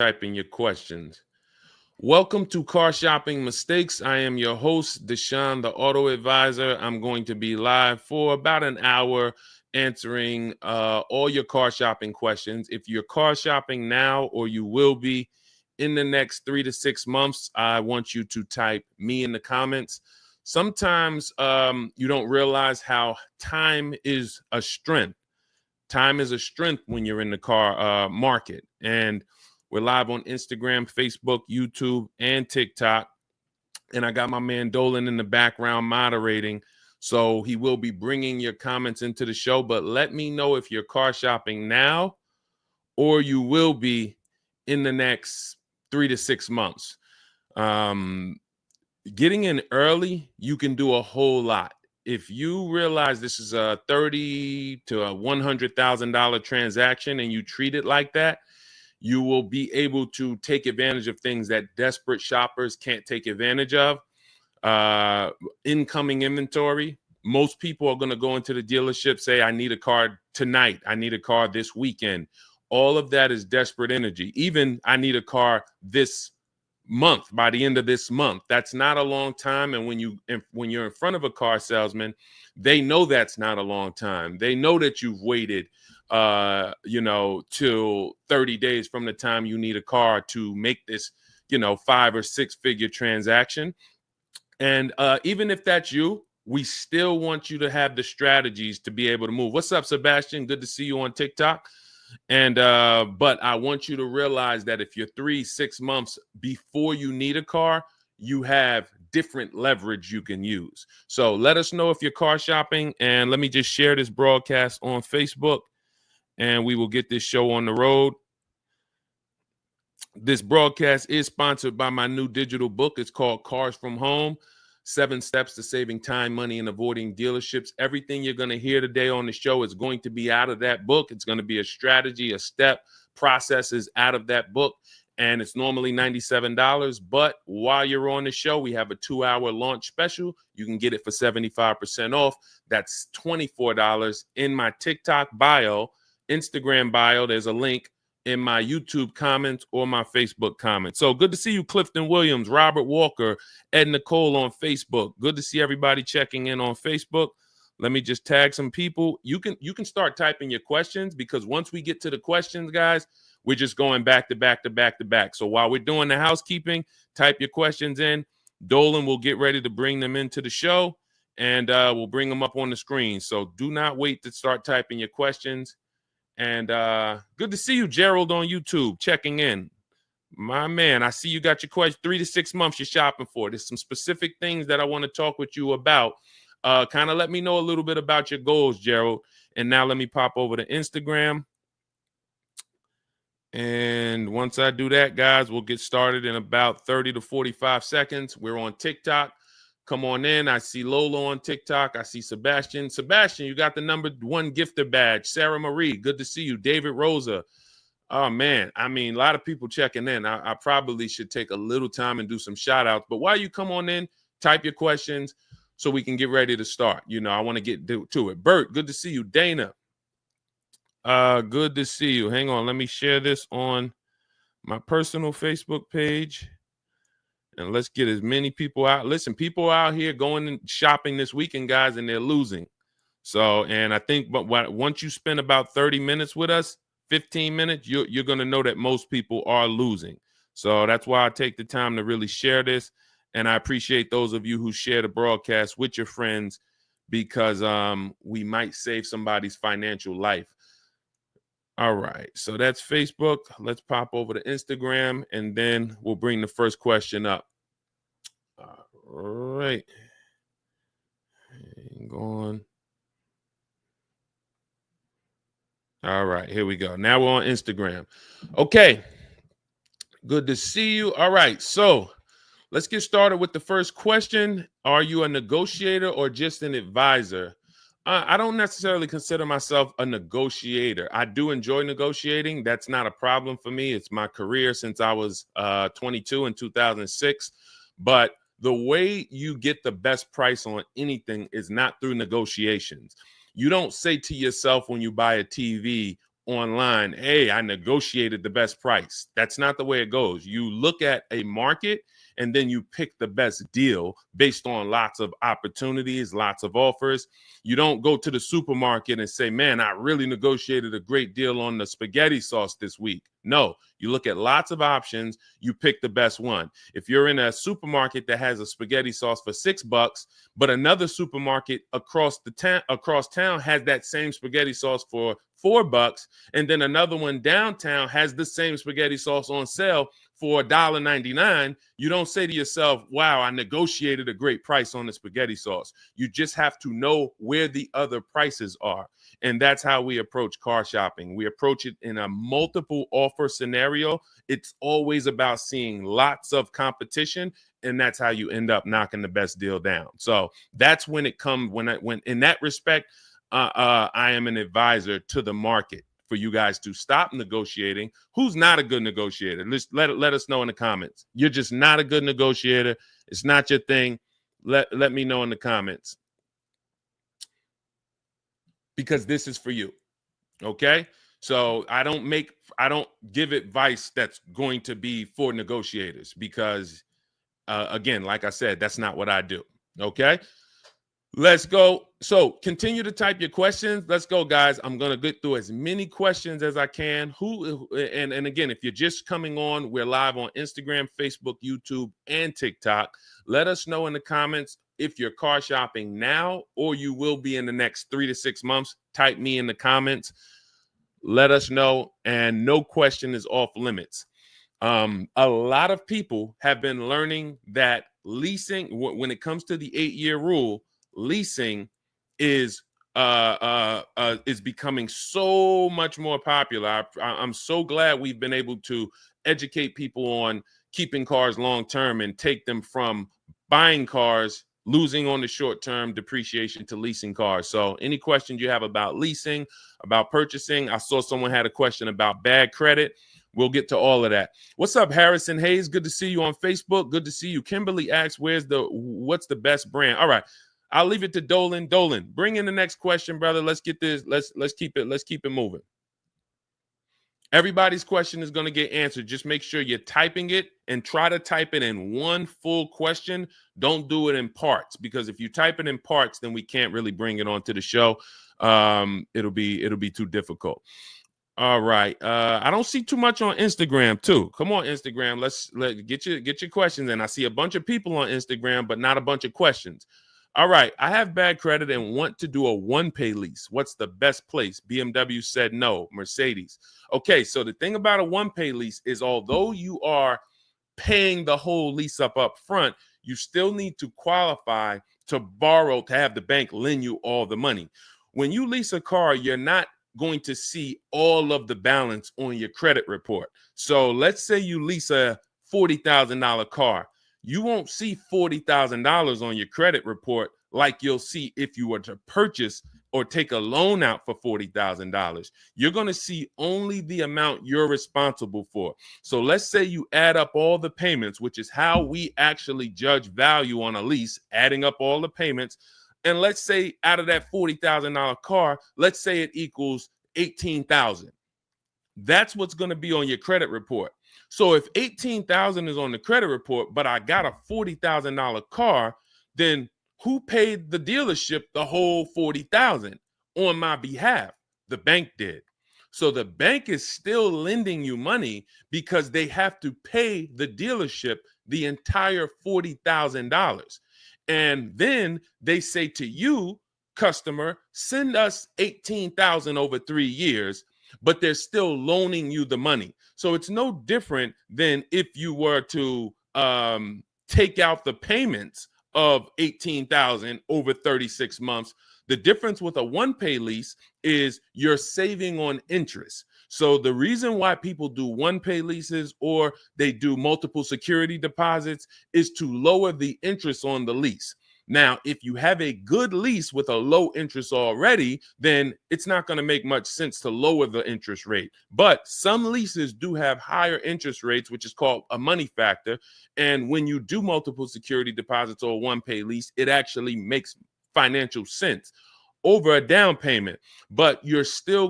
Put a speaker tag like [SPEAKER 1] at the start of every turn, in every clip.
[SPEAKER 1] typing your questions. Welcome to Car Shopping Mistakes. I am your host, Deshone the Auto Advisor. I'm going to be live for about an hour answering all your car shopping questions. If you're car shopping now or you will be in the next 3 to 6 months, I want you to type me in the comments. Sometimes you don't realize how time is a strength. Time is a strength when you're in the car market. And we're live on Instagram, Facebook, YouTube, and TikTok. And I got my man Dolan in the background moderating. So he will be bringing your comments into the show. But let me know if you're car shopping now or you will be in the next 3 to 6 months. Getting in early, you can do a whole lot. If you realize this is a $30,000 to a $100,000 transaction and you treat it like that, you will be able to take advantage of things that desperate shoppers can't take advantage of. Incoming inventory. Most people are going to go into the dealership, say, I need a car tonight. I need a car this weekend. All of that is desperate energy. Even I need a car this month, by the end of this month. That's not a long time. And when you're in front of a car salesman, they know that's not a long time. They know that you've waited till 30 days from the time you need a car to make this, 5 or 6 figure transaction. And even if that's you, we still want you to have the strategies to be able to move. What's up, Sebastian? Good to see you on TikTok. And but I want you to realize that if you're 3-6 months before you need a car, you have different leverage you can use. So let us know if you're car shopping, and let me just share this broadcast on Facebook, and we will get this show on the road. This broadcast is sponsored by my new digital book. It's called Cars from Home: 7 Steps to Saving Time, Money, and Avoiding Dealerships. Everything you're going to hear today on the show is going to be out of that book. It's going to be a strategy, a step, processes out of that book. And it's normally $97. But while you're on the show, we have a 2-hour launch special. You can get it for 75% off. That's $24 in my TikTok bio, Instagram bio. There's a link in my YouTube comments or my Facebook comments. So good to see you, Clifton Williams, Robert Walker, Ed Nicole on Facebook. Good to see everybody checking in on Facebook. Let me just tag some people. You can start typing your questions, because once we get to the questions, guys, we're just going back to back to back to back. So while we're doing the housekeeping, type your questions in. Dolan will get ready to bring them into the show, and we'll bring them up on the screen. So do not wait to start typing your questions. And good to see you, Gerald, on YouTube, checking in. My man, I see you got your question. 3 to 6 months you're shopping for. There's some specific things that I want to talk with you about. Kind of let me know a little bit about your goals, Gerald. And now let me pop over to Instagram. And once I do that, guys, we'll get started in about 30 to 45 seconds. We're on TikTok. Come on in. I see Lola on TikTok. I see Sebastian. Sebastian, you got the #1 gifter badge. Sarah Marie, good to see you. David Rosa. Oh, man. I mean, a lot of people checking in. I probably should take a little time and do some shout outs. But while you come on in, type your questions so we can get ready to start. I want to get to it. Bert, good to see you. Dana, good to see you. Hang on. Let me share this on my personal Facebook page. And let's get as many people out. Listen, people out here going and shopping this weekend, guys, and they're losing. So, and I think once you spend about 30 minutes with us, 15 minutes, you're going to know that most people are losing. So that's why I take the time to really share this. And I appreciate those of you who share the broadcast with your friends, because we might save somebody's financial life. All right, so that's Facebook. Let's pop over to Instagram, and then we'll bring the first question up. All right. Hang on. All right, here we go. Now we're on Instagram. Okay, good to see you. All right, so let's get started with the first question. Are you a negotiator or just an advisor? I don't necessarily consider myself a negotiator. I do enjoy negotiating. That's not a problem for me. It's my career since I was 22 in 2006. But the way you get the best price on anything is not through negotiations. You don't say to yourself when you buy a TV online, hey, I negotiated the best price. That's not the way it goes. You look at a market and then you pick the best deal based on lots of opportunities, lots of offers. You don't go to the supermarket and say, man, I really negotiated a great deal on the spaghetti sauce this week. No, you look at lots of options, you pick the best one. If you're in a supermarket that has a spaghetti sauce for $6, but another supermarket across town has that same spaghetti sauce for $4, and then another one downtown has the same spaghetti sauce on sale for $1.99, you don't say to yourself, wow, I negotiated a great price on the spaghetti sauce. You just have to know where the other prices are. And that's how we approach car shopping. We approach it in a multiple offer scenario. It's always about seeing lots of competition, and that's how you end up knocking the best deal down. So that's when it comes, when in that respect, I am an advisor to the market for you guys to stop negotiating. Who's not a good negotiator? Let us know in the comments. You're just not a good negotiator. It's not your thing. Let me know in the comments, because this is for you. Okay? So I don't give advice that's going to be for negotiators, because again, like I said, that's not what I do. Okay? Let's go. So continue to type your questions. Let's go, guys. I'm going to get through as many questions as I can. And again, if you're just coming on, we're live on Instagram, Facebook, YouTube, and TikTok. Let us know in the comments if you're car shopping now or you will be in the next 3 to 6 months. Type me in the comments. Let us know. And no question is off limits. A lot of people have been learning that leasing, when it comes to the 8-year rule, leasing is becoming so much more popular. I'm so glad we've been able to educate people on keeping cars long term and take them from buying cars, losing on the short term depreciation, to leasing cars. So any questions you have about leasing, about purchasing, I saw someone had a question about bad credit. We'll get to all of that. What's up, Harrison Hayes? Good to see you on Facebook. Good to see you. Kimberly asks, what's the best brand? All right. I'll leave it to Dolan. Dolan, bring in the next question, brother. Let's get this. Let's keep it moving. Everybody's question is going to get answered. Just make sure you're typing it and try to type it in one full question. Don't do it in parts, because if you type it in parts, then we can't really bring it onto the show. It'll be too difficult. All right. I don't see too much on Instagram too. Come on, Instagram. Let's get your questions in. I see a bunch of people on Instagram, but not a bunch of questions. All right. I have bad credit and want to do a one-pay lease. What's the best place? BMW said no. Mercedes. Okay. So the thing about a one-pay lease is, although you are paying the whole lease up front, you still need to qualify to borrow, to have the bank lend you all the money. When you lease a car, you're not going to see all of the balance on your credit report. So let's say you lease a $40,000 car. You won't see $40,000 on your credit report like you'll see if you were to purchase or take a loan out for $40,000. You're going to see only the amount you're responsible for. So let's say you add up all the payments, which is how we actually judge value on a lease, adding up all the payments. And let's say out of that $40,000 car, let's say it equals $18,000. That's what's going to be on your credit report. So if $18,000 is on the credit report, but I got a $40,000 car, then who paid the dealership the whole $40,000 on my behalf? The bank did. So the bank is still lending you money because they have to pay the dealership the entire $40,000. And then they say to you, customer, send us $18,000 over 3 years, but they're still loaning you the money. So it's no different than if you were to take out the payments of $18,000 over 36 months. The difference with a one-pay lease is you're saving on interest. So the reason why people do one-pay leases or they do multiple security deposits is to lower the interest on the lease. Now, if you have a good lease with a low interest already, then it's not going to make much sense to lower the interest rate. But some leases do have higher interest rates, which is called a money factor. And when you do multiple security deposits or one-pay lease, it actually makes financial sense. over a down payment, but you're still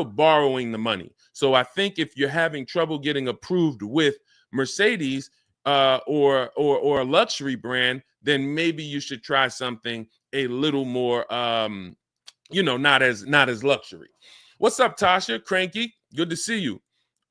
[SPEAKER 1] borrowing the money. So I think if you're having trouble getting approved with Mercedes or a luxury brand, then maybe you should try something a little more not as luxury. What's up, Tasha? Cranky, good to see you.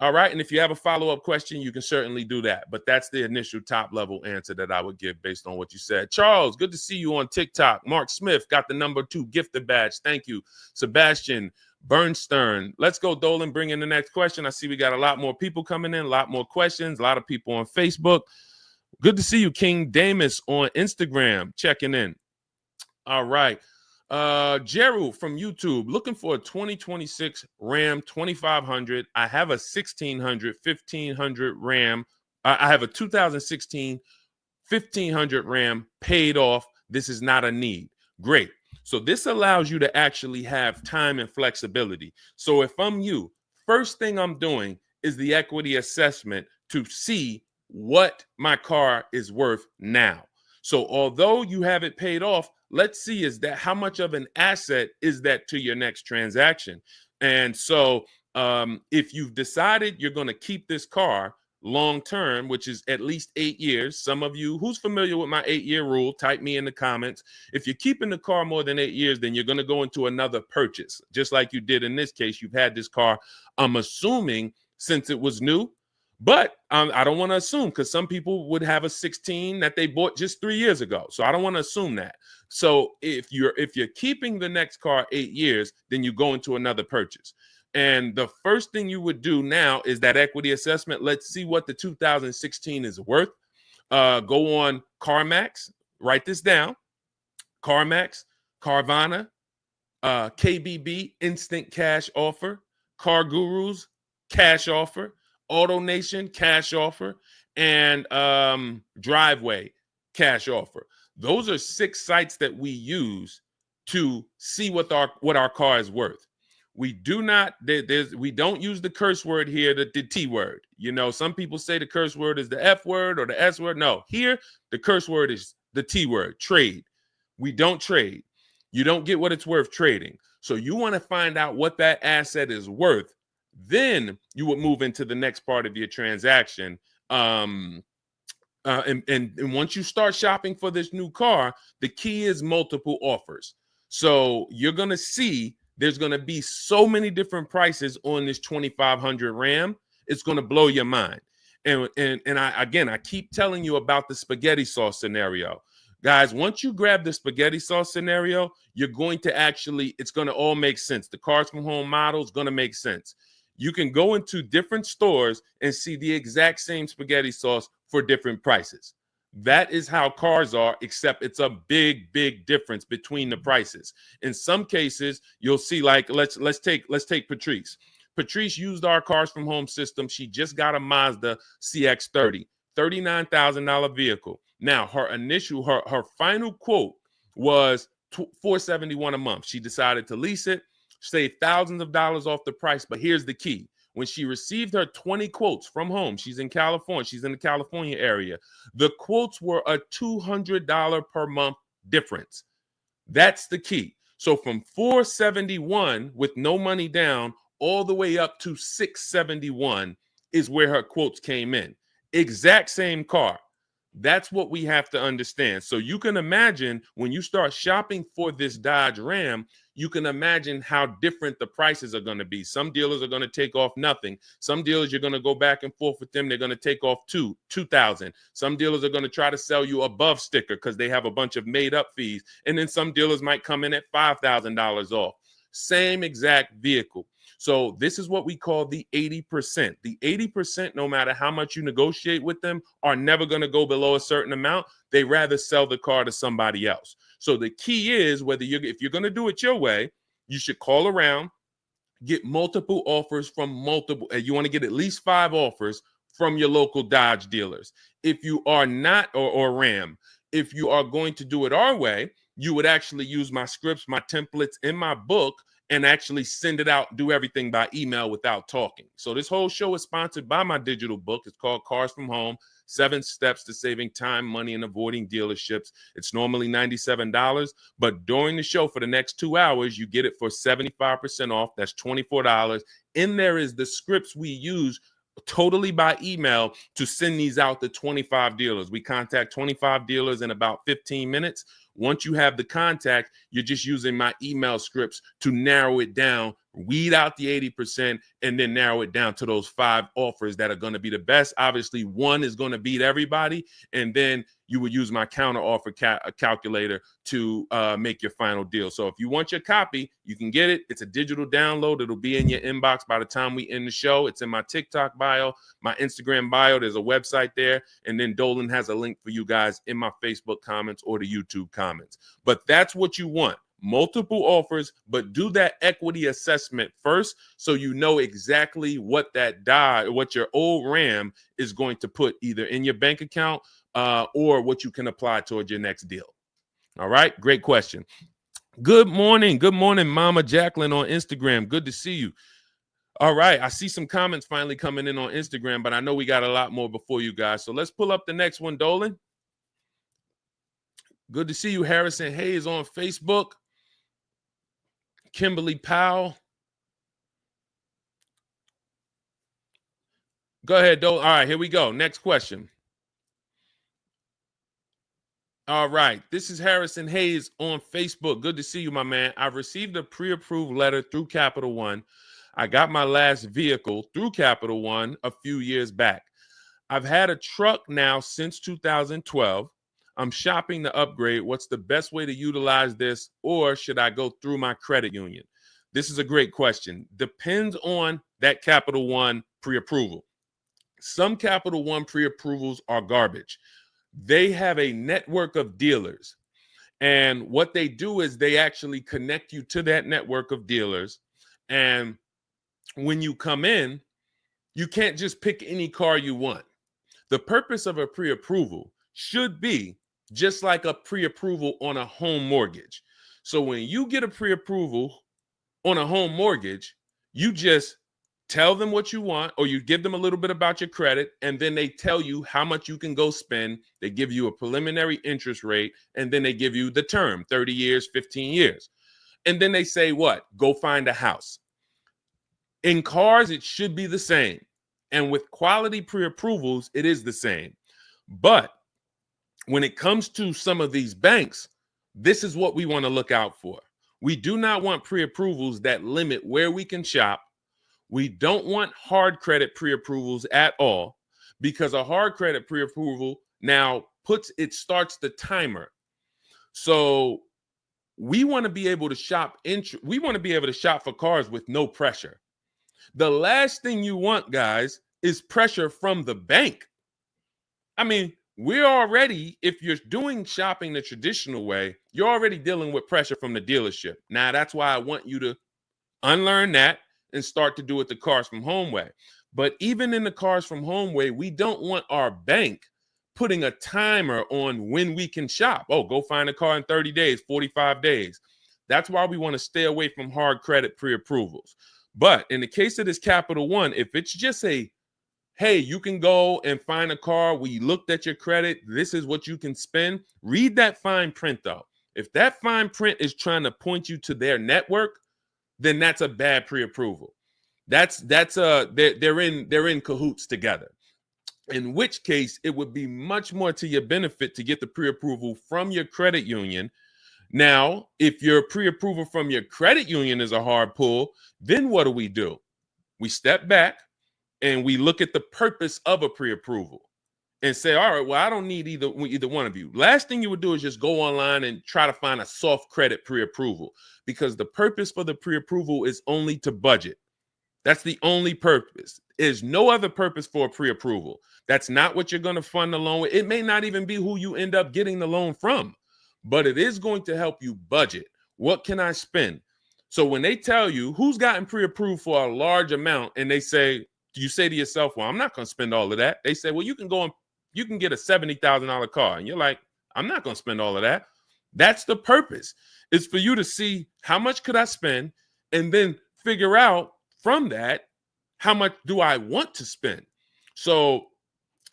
[SPEAKER 1] All right, and if you have a follow-up question, you can certainly do that. But that's the initial top-level answer that I would give based on what you said. Charles, good to see you on TikTok. Mark Smith got the #2 gifted badge. Thank you. Sebastian Bernstern. Let's go, Dolan. Bring in the next question. I see we got a lot more people coming in, a lot more questions, a lot of people on Facebook. Good to see you, King Damus, on Instagram, checking in. All right. Gerald from YouTube, looking for a 2026 Ram 2500. I have a 1500 Ram. I have a 2016 1500 Ram paid off. This is not a need. Great. So this allows you to actually have time and flexibility. So if I'm you, first thing I'm doing is the equity assessment to see what my car is worth now. So although you have it paid off, let's see how much of an asset is that to your next transaction. And so if you've decided you're going to keep this car long term, which is at least 8 years, some of you who's familiar with my 8-year rule, type me in the comments. If you're keeping the car more than 8 years, then you're going to go into another purchase, just like you did in this case. You've had this car, I'm assuming, since it was new. But I don't want to assume, because some people would have a 16 that they bought just 3 years ago. So I don't want to assume that. So if you're keeping the next car 8 years, then you go into another purchase. And the first thing you would do now is that equity assessment. Let's see what the 2016 is worth. Go on CarMax. Write this down. CarMax, Carvana, KBB, Instant Cash Offer, Car Gurus, Cash Offer, Auto Nation, Cash Offer, and Driveway, Cash Offer. Those are 6 sites that we use to see what our car is worth. We do not, we don't use the curse word here, the T word. You know, some people say the curse word is the F word or the S word. No, here the curse word is the T word, trade. We don't trade. You don't get what it's worth trading. So you want to find out what that asset is worth. Then you would move into the next part of your transaction. And once you start shopping for this new car, the key is multiple offers. So you're going to see there's going to be so many different prices on this 2500 Ram. It's going to blow your mind. And I keep telling you about the spaghetti sauce scenario. Guys, once you grab the spaghetti sauce scenario, you're going to it's going to all make sense. The Cars from Home model is going to make sense. You can go into different stores and see the exact same spaghetti sauce for different prices. That is how cars are, except it's a big, big difference between the prices. In some cases, you'll see, like, let's take Patrice. Patrice used our Cars from Home system. She just got a Mazda CX-30, $39,000 vehicle. Now, her final quote was $471 a month. She decided to lease it, save thousands of dollars off the price. But here's the key. When she received her 20 quotes from home, she's in California. She's in the California area. The quotes were a $200 per month difference. That's the key. So from $471 with no money down all the way up to $671 is where her quotes came in. Exact same car. That's what we have to understand. So you can imagine when you start shopping for this Dodge Ram, you can imagine how different the prices are going to be. Some dealers are going to take off nothing. Some dealers, you're going to go back and forth with them. They're going to take off $2,000. Some dealers are going to try to sell you above sticker because they have a bunch of made up fees. And then some dealers might come in at $5,000 off. Same exact vehicle. So this is what we call the 80%. The 80%, no matter how much you negotiate with them, are never going to go below a certain amount. They rather sell the car to somebody else. So the key is if you're going to do it your way, you should call around, get multiple offers from you want to get at least 5 offers from your local Dodge dealers. If you are not, or Ram, if you are going to do it our way, you would actually use my scripts, my templates in my book, and actually send it out, do everything by email without talking. So this whole show is sponsored by my digital book. It's called Cars from Home, 7 Steps to Saving Time, Money, and Avoiding Dealerships. It's normally $97, but during the show for the next 2 hours, you get it for 75% off. That's $24. In there is the scripts we use totally by email to send these out to 25 dealers. We contact 25 dealers in about 15 minutes. Once you have the contact, you're just using my email scripts to narrow it down, weed out the 80%, and then narrow it down to those 5 offers that are going to be the best. Obviously, one is going to beat everybody, and then you would use my counter offer calculator to make your final deal. So if you want your copy, you can get it. It's a digital download. It'll be in your inbox by the time we end the show. It's in my TikTok bio, my Instagram bio. There's a website there. And then Dolan has a link for you guys in my Facebook comments or the YouTube comments. But that's what you want. Multiple offers, but do that equity assessment first so you know exactly what what your old RAM is going to put either in your bank account or what you can apply towards your next deal. All right, great question. Good morning, Mama Jacqueline on Instagram. Good to see you. All right, I see some comments finally coming in on Instagram, but I know we got a lot more before you guys. So let's pull up the next one, Dolan. Good to see you, Harrison Hayes on Facebook. Kimberly Powell. Go ahead, Dolan. All right, here we go. Next question. All right, this is Harrison Hayes on Facebook. Good to see you, my man. I've received a pre-approved letter through Capital One. I got my last vehicle through Capital One a few years back. I've had a truck now since 2012. I'm shopping to upgrade. What's the best way to utilize this, or should I go through my credit union? This is a great question. Depends on that Capital One pre-approval. Some Capital One pre-approvals are garbage. They have a network of dealers, and what they do is they actually connect you to that network of dealers, and when you come in, you can't just pick any car you want. The purpose of a pre-approval should be just like a pre-approval on a home mortgage. So when you get a pre-approval on a home mortgage, you just tell them what you want, or you give them a little bit about your credit, and then they tell you how much you can go spend. They give you a preliminary interest rate, and then they give you the term, 30 years, 15 years. And then they say what? Go find a house. In cars, it should be the same. And with quality pre-approvals, it is the same. But when it comes to some of these banks, this is what we want to look out for. We do not want pre-approvals that limit where we can shop. We don't want hard credit pre-approvals at all, because a hard credit pre-approval now starts the timer. So we want to be able to shop. We want to be able to shop for cars with no pressure. The last thing you want, guys, is pressure from the bank. I mean, we're already, if you're doing shopping the traditional way, you're already dealing with pressure from the dealership. Now, that's why I want you to unlearn that and start to do it the Cars from Home way. But even in the Cars from Home way, we don't want our bank putting a timer on when we can shop. Oh, go find a car in 30 days, 45 days. That's why we want to stay away from hard credit pre-approvals. But in the case of this Capital One, if it's just hey, you can go and find a car. We looked at your credit. This is what you can spend. Read that fine print, though. If that fine print is trying to point you to their network, then that's a bad pre-approval. They're in cahoots together. In which case, it would be much more to your benefit to get the pre-approval from your credit union. Now, if your pre-approval from your credit union is a hard pull, then what do? We step back and we look at the purpose of a pre-approval and say, all right, well, I don't need either one of you. Last thing you would do is just go online and try to find a soft credit pre-approval, because the purpose for the pre-approval is only to budget. That's the only purpose. There's no other purpose for a pre-approval. That's not what you're going to fund the loan with. It may not even be who you end up getting the loan from, but it is going to help you budget. What can I spend? So when they tell you who's gotten pre-approved for a large amount, and they say, you say to yourself, well, I'm not going to spend all of that. They say, well, you can get a $70,000 car. And you're like, I'm not going to spend all of that. That's the purpose. It's for you to see how much could I spend, and then figure out from that, how much do I want to spend? So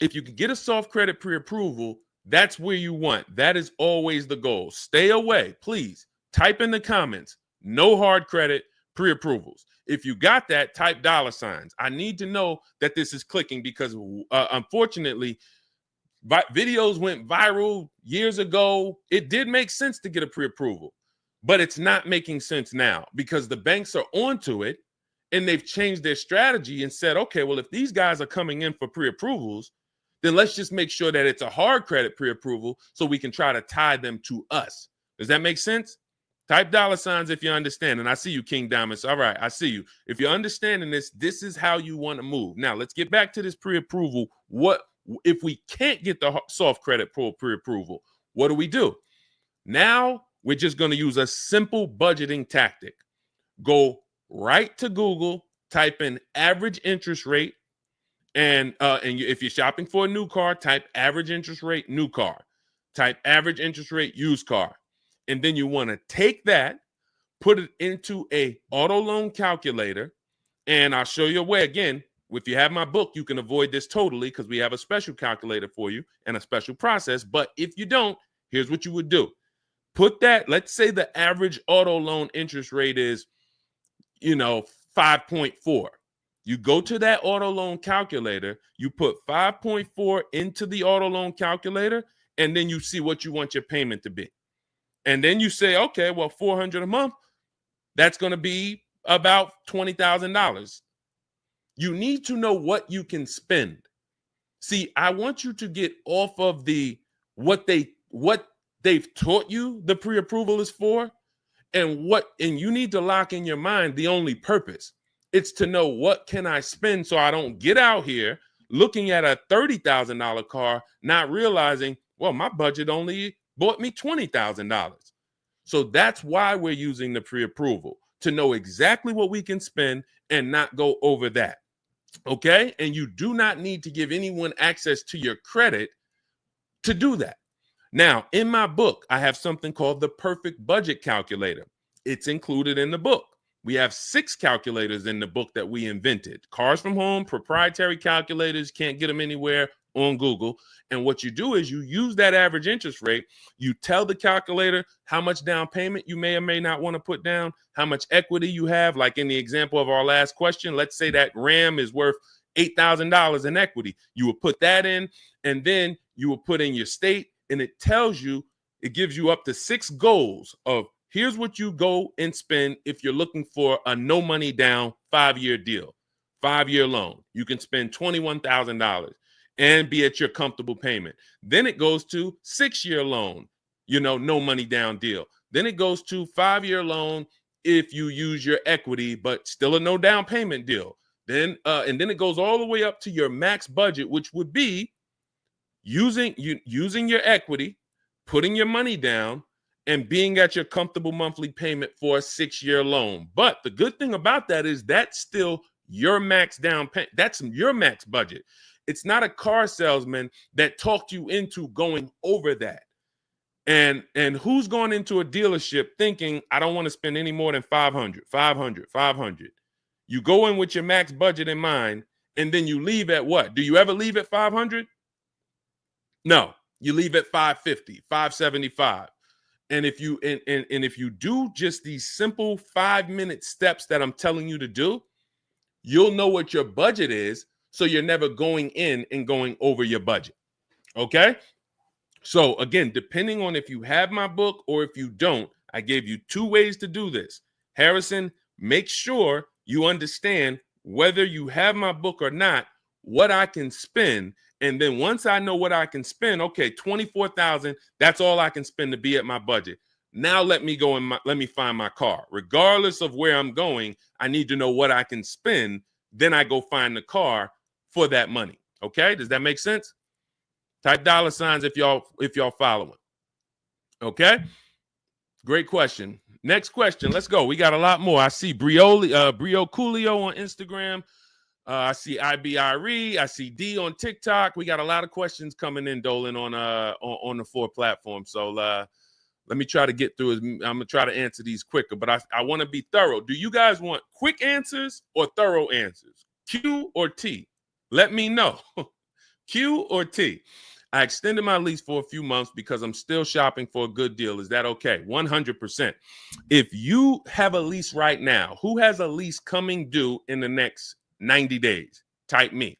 [SPEAKER 1] if you can get a soft credit pre-approval, that's where you want. That is always the goal. Stay away, please. Type in the comments, no hard credit pre-approvals. If you got that, type $signs. I need to know that this is clicking because unfortunately, videos went viral years ago. It did make sense to get a pre-approval, but it's not making sense now because the banks are onto it and they've changed their strategy and said, okay, well, if these guys are coming in for pre-approvals, then let's just make sure that it's a hard credit pre-approval so we can try to tie them to us. Does that make sense? Type $signs if you understand. And I see you, King Diamonds. All right, I see you. If you're understanding this, this is how you want to move. Now, let's get back to this pre-approval. What if we can't get the soft credit pre-approval? What do? Now, we're just going to use a simple budgeting tactic. Go right to Google, type in average interest rate, and if you're shopping for a new car, type average interest rate, new car. Type average interest rate, used car. And then you want to take that, put it into a auto loan calculator, and I'll show you a way. Again, if you have my book, you can avoid this totally because we have a special calculator for you and a special process. But if you don't, here's what you would do. Put that, let's say the average auto loan interest rate is, 5.4. You go to that auto loan calculator, you put 5.4 into the auto loan calculator, and then you see what you want your payment to be. And then you say, okay, well, $400 a month, that's going to be about $20,000. You need to know what you can spend. See, I want you to get off of what they've taught you the pre-approval is for, and you need to lock in your mind the only purpose. It's to know what can I spend so I don't get out here looking at a $30,000 car, not realizing, well, my budget only bought me $20,000. So that's why we're using the pre-approval, to know exactly what we can spend and not go over that. Okay? And you do not need to give anyone access to your credit to do that. Now, in my book, I have something called the perfect budget calculator. It's included in the book. We have 6 calculators in the book that we invented. Cars from Home, proprietary calculators, can't get them anywhere on Google. And what you do is you use that average interest rate. You tell the calculator how much down payment you may or may not want to put down, how much equity you have. Like in the example of our last question, let's say that Ram is worth $8,000 in equity. You will put that in, and then you will put in your state, and it tells you, it gives you up to 6 goals of here's what you go and spend if you're looking for a no money down 5-year deal, 5-year loan. You can spend $21,000 and be at your comfortable payment. Then it goes to 6-year loan, no money down deal. Then it goes to 5-year loan if you use your equity, but still a no down payment deal. Then and then it goes all the way up to your max budget, which would be using your equity, putting your money down, and being at your comfortable monthly payment for a 6-year loan. But the good thing about that is that's still your max down payment. That's your max budget. It's not a car salesman that talked you into going over that. And who's going into a dealership thinking, I don't want to spend any more than 500. You go in with your max budget in mind, and then you leave at what? Do you ever leave at 500? No, you leave at 550, 575. And if you if you do just these simple 5-minute steps that I'm telling you to do, you'll know what your budget is, so you're never going in and going over your budget. Okay? So again, depending on if you have my book or if you don't, I gave you 2 ways to do this. Harrison, make sure you understand whether you have my book or not, what I can spend. And then once I know what I can spend, okay, $24,000, that's all I can spend to be at my budget. Now let me go and let me find my car. Regardless of where I'm going, I need to know what I can spend. Then I go find the car for that money. Okay, does that make sense? Type $signs if y'all following. Okay, great question. Next question. Let's go. We got a lot more. I see Brio Coolio on Instagram. I see IBIRE. I see D on TikTok. We got a lot of questions coming in, Dolan, on the 4 platforms. So Let me try to get through. I'm going to try to answer these quicker, but I want to be thorough. Do you guys want quick answers or thorough answers? Q or T? Let me know. Q or T? I extended my lease for a few months because I'm still shopping for a good deal. Is that okay? 100%. If you have a lease right now, who has a lease coming due in the next 90 days? Type me.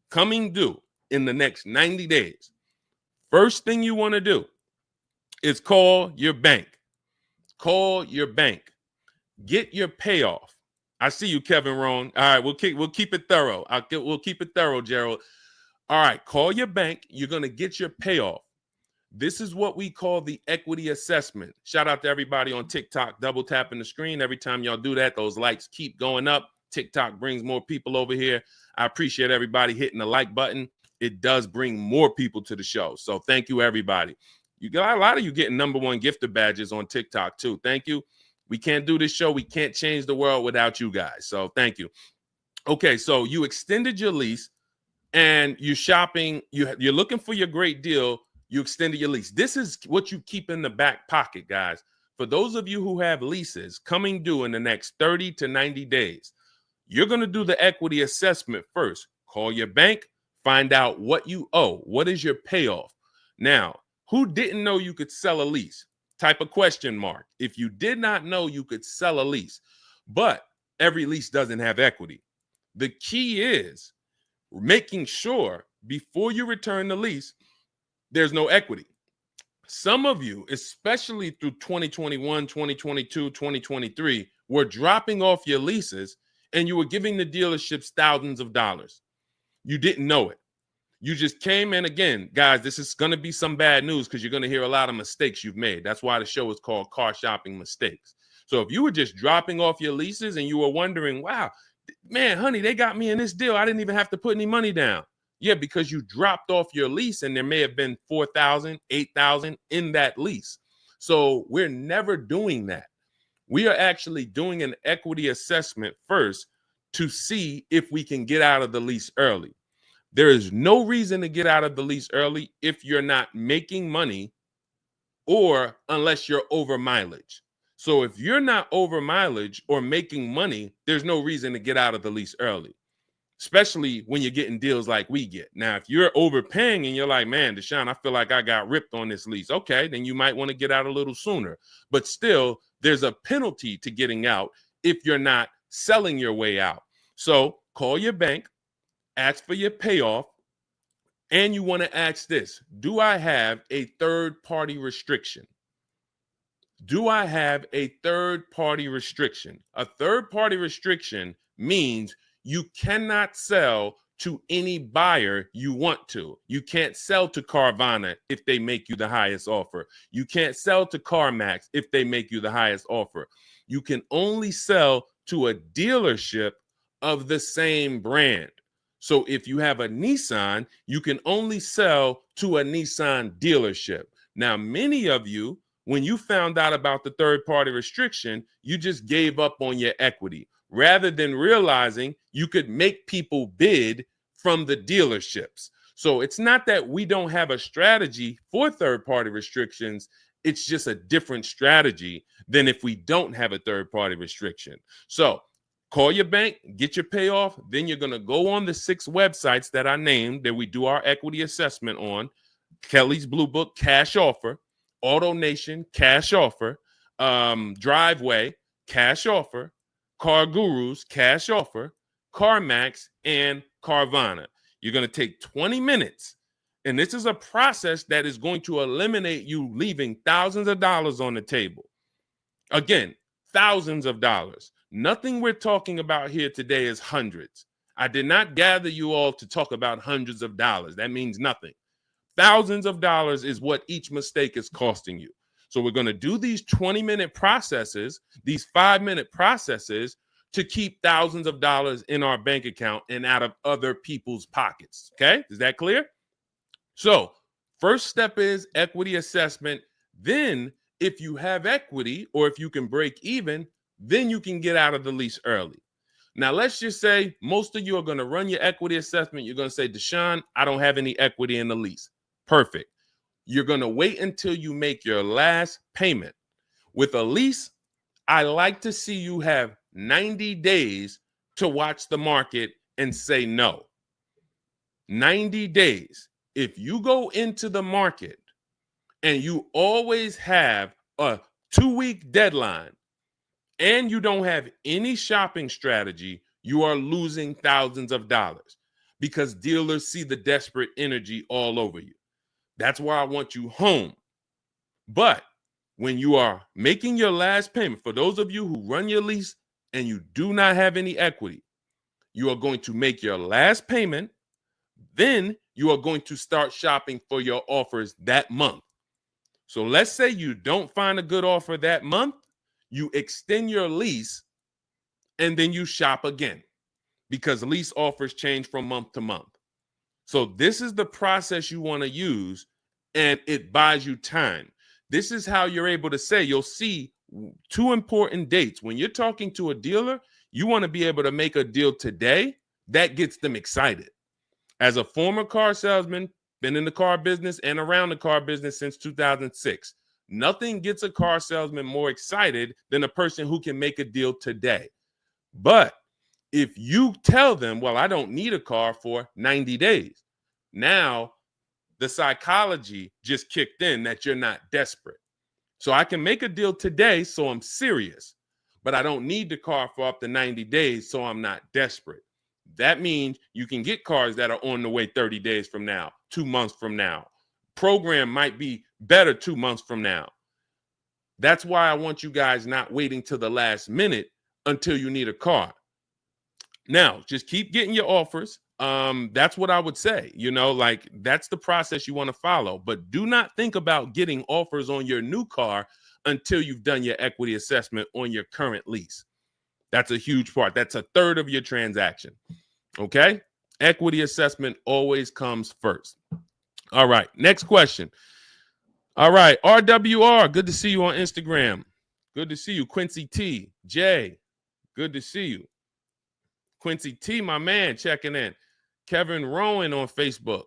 [SPEAKER 1] Coming due in the next 90 days. First thing you want to do is call your bank. Call your bank. Get your payoff. I see you, Kevin Rohn. All right, we'll keep it thorough. We'll keep it thorough, Gerald. All right, call your bank. You're going to get your payoff. This is what we call the equity assessment. Shout out to everybody on TikTok, double tapping the screen. Every time y'all do that, those likes keep going up. TikTok brings more people over here. I appreciate everybody hitting the like button. It does bring more people to the show. So thank you, everybody. You got a lot of you getting #1 gifter badges on TikTok too. Thank you. We can't do this show. We can't change the world without you guys. So thank you. Okay, so you extended your lease and you're shopping. You're looking for your great deal. You extended your lease. This is what you keep in the back pocket, guys. For those of you who have leases coming due in the next 30 to 90 days, you're going to do the equity assessment first. Call your bank, find out what you owe. What is your payoff? Now, who didn't know you could sell a lease? Type a question mark. If you did not know you could sell a lease, but every lease doesn't have equity. The key is making sure before you return the lease, there's no equity. Some of you, especially through 2021, 2022, 2023, were dropping off your leases and you were giving the dealerships thousands of dollars. You didn't know it. You just came in. Again, guys, this is going to be some bad news because you're going to hear a lot of mistakes you've made. That's why the show is called Car Shopping Mistakes. So if you were just dropping off your leases and you were wondering, wow, man, honey, they got me in this deal. I didn't even have to put any money down. Yeah, because you dropped off your lease and there may have been $4,000, $8,000 in that lease. So we're never doing that. We are actually doing an equity assessment first to see if we can get out of the lease early. There is no reason to get out of the lease early if you're not making money or unless you're over mileage. So if you're not over mileage or making money, there's no reason to get out of the lease early, especially when you're getting deals like we get. Now, if you're overpaying and you're like, man, Deshone, I feel like I got ripped on this lease. Okay, then you might want to get out a little sooner. But still, there's a penalty to getting out if you're not selling your way out. So call your bank, ask for your payoff, and you want to ask this: do I have a third-party restriction? Do I have a third-party restriction? A third-party restriction means you cannot sell to any buyer you want to. You can't sell to Carvana if they make you the highest offer. You can't sell to CarMax if they make you the highest offer. You can only sell to a dealership of the same brand. So if you have a Nissan, you can only sell to a Nissan dealership. Now, many of you, when you found out about the third-party restriction, you just gave up on your equity rather than realizing you could make people bid from the dealerships. So it's not that we don't have a strategy for third-party restrictions. It's just a different strategy than if we don't have a third-party restriction. So call your bank, get your payoff. Then you're going to go on the 6 websites that I named that we do our equity assessment on. Kelly's Blue Book, Cash Offer. Auto Nation, Cash Offer. Driveway, Cash Offer. Car Gurus, Cash Offer. CarMax, and Carvana. You're going to take 20 minutes. And this is a process that is going to eliminate you leaving thousands of dollars on the table. Again, thousands of dollars. Nothing we're talking about here today is hundreds. I did not gather you all to talk about hundreds of dollars. That means nothing. Thousands of dollars is what each mistake is costing you. So we're going to do these 20-minute processes, these 5-minute processes to keep thousands of dollars in our bank account and out of other people's pockets. Okay? Is that clear? So first step is equity assessment. Then if you have equity or if you can break even, then you can get out of the lease early. Now, let's just say most of you are going to run your equity assessment. You're going to say, Deshone, I don't have any equity in the lease. Perfect. You're going to wait until you make your last payment. With a lease, I like to see you have 90 days to watch the market and say no. 90 days. If you go into the market and you always have a 2-week deadline and you don't have any shopping strategy, you are losing thousands of dollars because dealers see the desperate energy all over you. That's why I want you home. But when you are making your last payment, for those of you who run your lease and you do not have any equity, you are going to make your last payment. Then you are going to start shopping for your offers that month. So let's say you don't find a good offer that month, you extend your lease and then you shop again because lease offers change from month to month. So this is the process you want to use, and it buys you time. This is how you're able to say, you'll see 2 important dates. When you're talking to a dealer, you want to be able to make a deal today that gets them excited. As a former car salesman, been in the car business and around the car business since 2006. Nothing gets a car salesman more excited than a person who can make a deal today. But if you tell them, well, I don't need a car for 90 days, now the psychology just kicked in that you're not desperate. So I can make a deal today, so I'm serious, but I don't need the car for up to 90 days, so I'm not desperate. That means you can get cars that are on the way 30 days from now, 2 months from now. Program might be better 2 months from now. That's why I want you guys not waiting till the last minute until you need a car. Now, just keep getting your offers. That's what I would say. Like that's the process you want to follow. But do not think about getting offers on your new car until you've done your equity assessment on your current lease. That's a huge part. That's a third of your transaction. Okay? Equity assessment always comes first. All right. Next question. All right. RWR, good to see you on Instagram. Good to see you. Quincy T. Jay, good to see you. Quincy T, my man, checking in. Kevin Rowan on Facebook.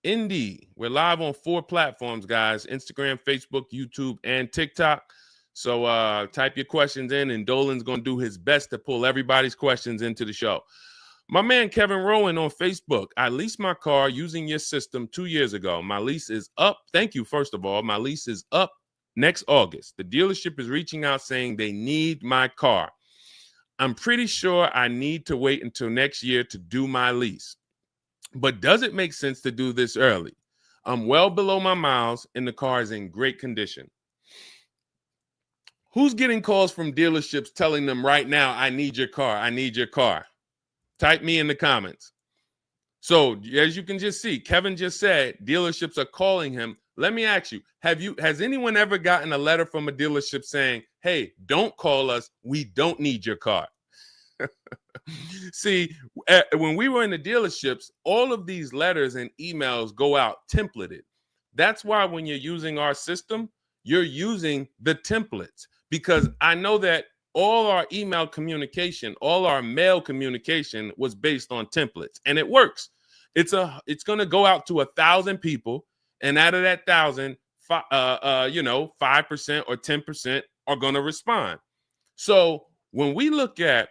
[SPEAKER 1] Indy, we're live on 4 platforms, guys. Instagram, Facebook, YouTube, and TikTok. So type your questions in, and Dolan's going to do his best to pull everybody's questions into the show. My man, Kevin Rowan on Facebook. I leased my car using your system 2 years ago. My lease is up. Thank you, first of all. My lease is up next August. The dealership is reaching out saying they need my car. I'm pretty sure I need to wait until next year to do my lease. But does it make sense to do this early? I'm well below my miles and the car is in great condition. Who's getting calls from dealerships telling them right now, I need your car, I need your car? Type me in the comments. So as you can just see, Kevin just said dealerships are calling him. Let me ask you, has anyone ever gotten a letter from a dealership saying, hey, don't call us, we don't need your car? See, when we were in the dealerships, all of these letters and emails go out templated. That's why when you're using our system, you're using the templates, because I know that all our email communication, all our mail communication was based on templates, and it works. It's going to go out to 1,000 people, and out of that 1,000, 5% or 10% are going to respond. So when we look at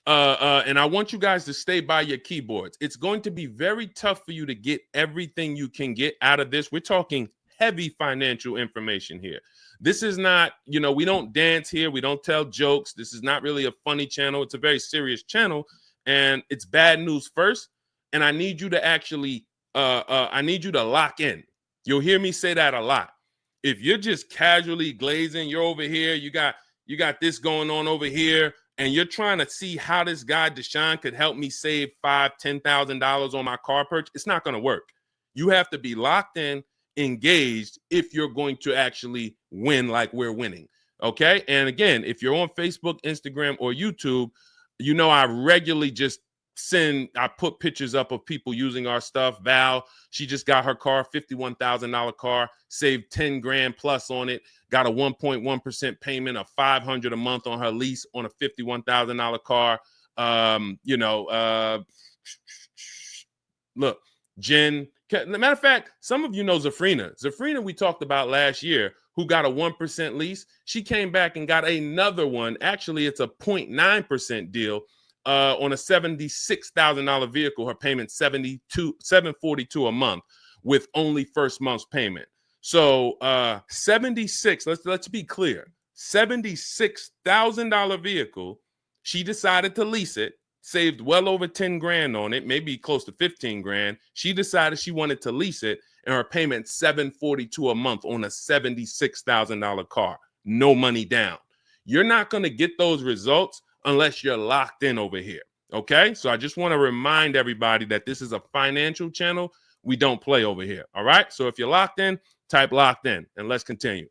[SPEAKER 1] and I want you guys to stay by your keyboards. It's going to be very tough for you to get everything you can get out of this. We're talking heavy financial information here. This is not, we don't dance here. We don't tell jokes. This is not really a funny channel. It's a very serious channel, and it's bad news first. And I need you to actually, I need you to lock in. You'll hear me say that a lot. If you're just casually glazing, you're over here, you got this going on over here, and you're trying to see how this guy Deshone could help me save $5,000-$10,000 on my car purchase, it's not going to work. You have to be locked in, engaged, if you're going to actually win like we're winning. Okay. And again, if you're on Facebook, Instagram, or YouTube, I regularly just I put pictures up of people using our stuff. Val, she just got her car, $51,000 car, saved 10 grand plus on it, got a 1.1% payment of $500 a month on her lease on a $51,000 car. Look, Jen. Matter of fact, some of you know Zafrina. Zafrina, we talked about last year, who got a 1% lease. She came back and got another one. Actually, it's a 0.9% deal on a $76,000 vehicle. Her payment $742 a month with only first month's payment. So 76. Let's be clear. $76,000 vehicle. She decided to lease it. Saved well over 10 grand on it, maybe close to 15 grand. She decided she wanted to lease it, and her payment $742 a month on a $76,000 car. No money down. You're not going to get those results unless you're locked in over here. Okay? So I just want to remind everybody that this is a financial channel. We don't play over here. All right? So if you're locked in, type locked in, and let's continue.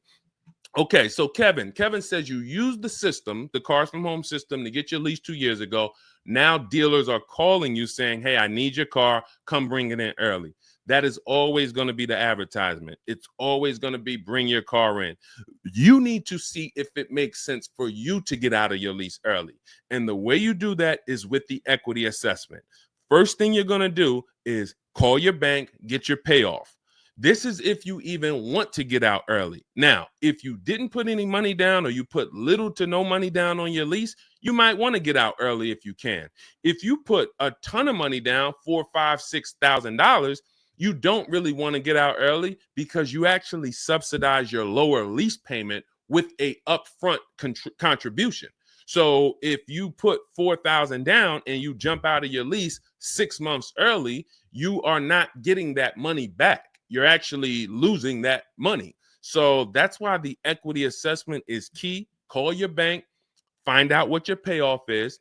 [SPEAKER 1] Okay, so Kevin says you used the system, the Cars from Home system, to get your lease 2 years ago. Now dealers are calling you saying, hey, I need your car. Come bring it in early. That is always going to be the advertisement. It's always going to be bring your car in. You need to see if it makes sense for you to get out of your lease early. And the way you do that is with the equity assessment. First thing you're going to do is call your bank, get your payoff. This is if you even want to get out early. Now, if you didn't put any money down or you put little to no money down on your lease, you might want to get out early if you can. If you put a ton of money down, $4,000, $5,000, $6,000, you don't really want to get out early because you actually subsidize your lower lease payment with a upfront contribution. So if you put $4,000 down and you jump out of your lease 6 months early, you are not getting that money back. You're actually losing that money. So that's why the equity assessment is key. Call your bank, find out what your payoff is.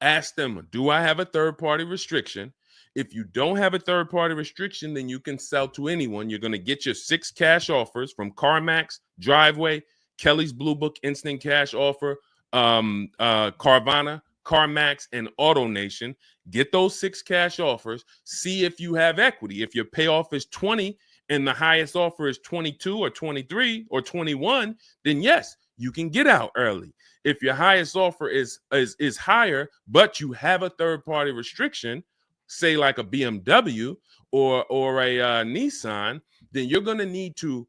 [SPEAKER 1] Ask them, do I have a third-party restriction? If you don't have a third-party restriction, then you can sell to anyone. You're going to get your 6 cash offers from CarMax, Driveway, Kelly's Blue Book Instant Cash Offer, Carvana, CarMax, and AutoNation. Get those 6 cash offers. See if you have equity. If your payoff is 20 and the highest offer is 22 or 23 or 21, then yes, you can get out early. If your highest offer is higher, but you have a third-party restriction, say like a BMW or a Nissan, then you're going to need to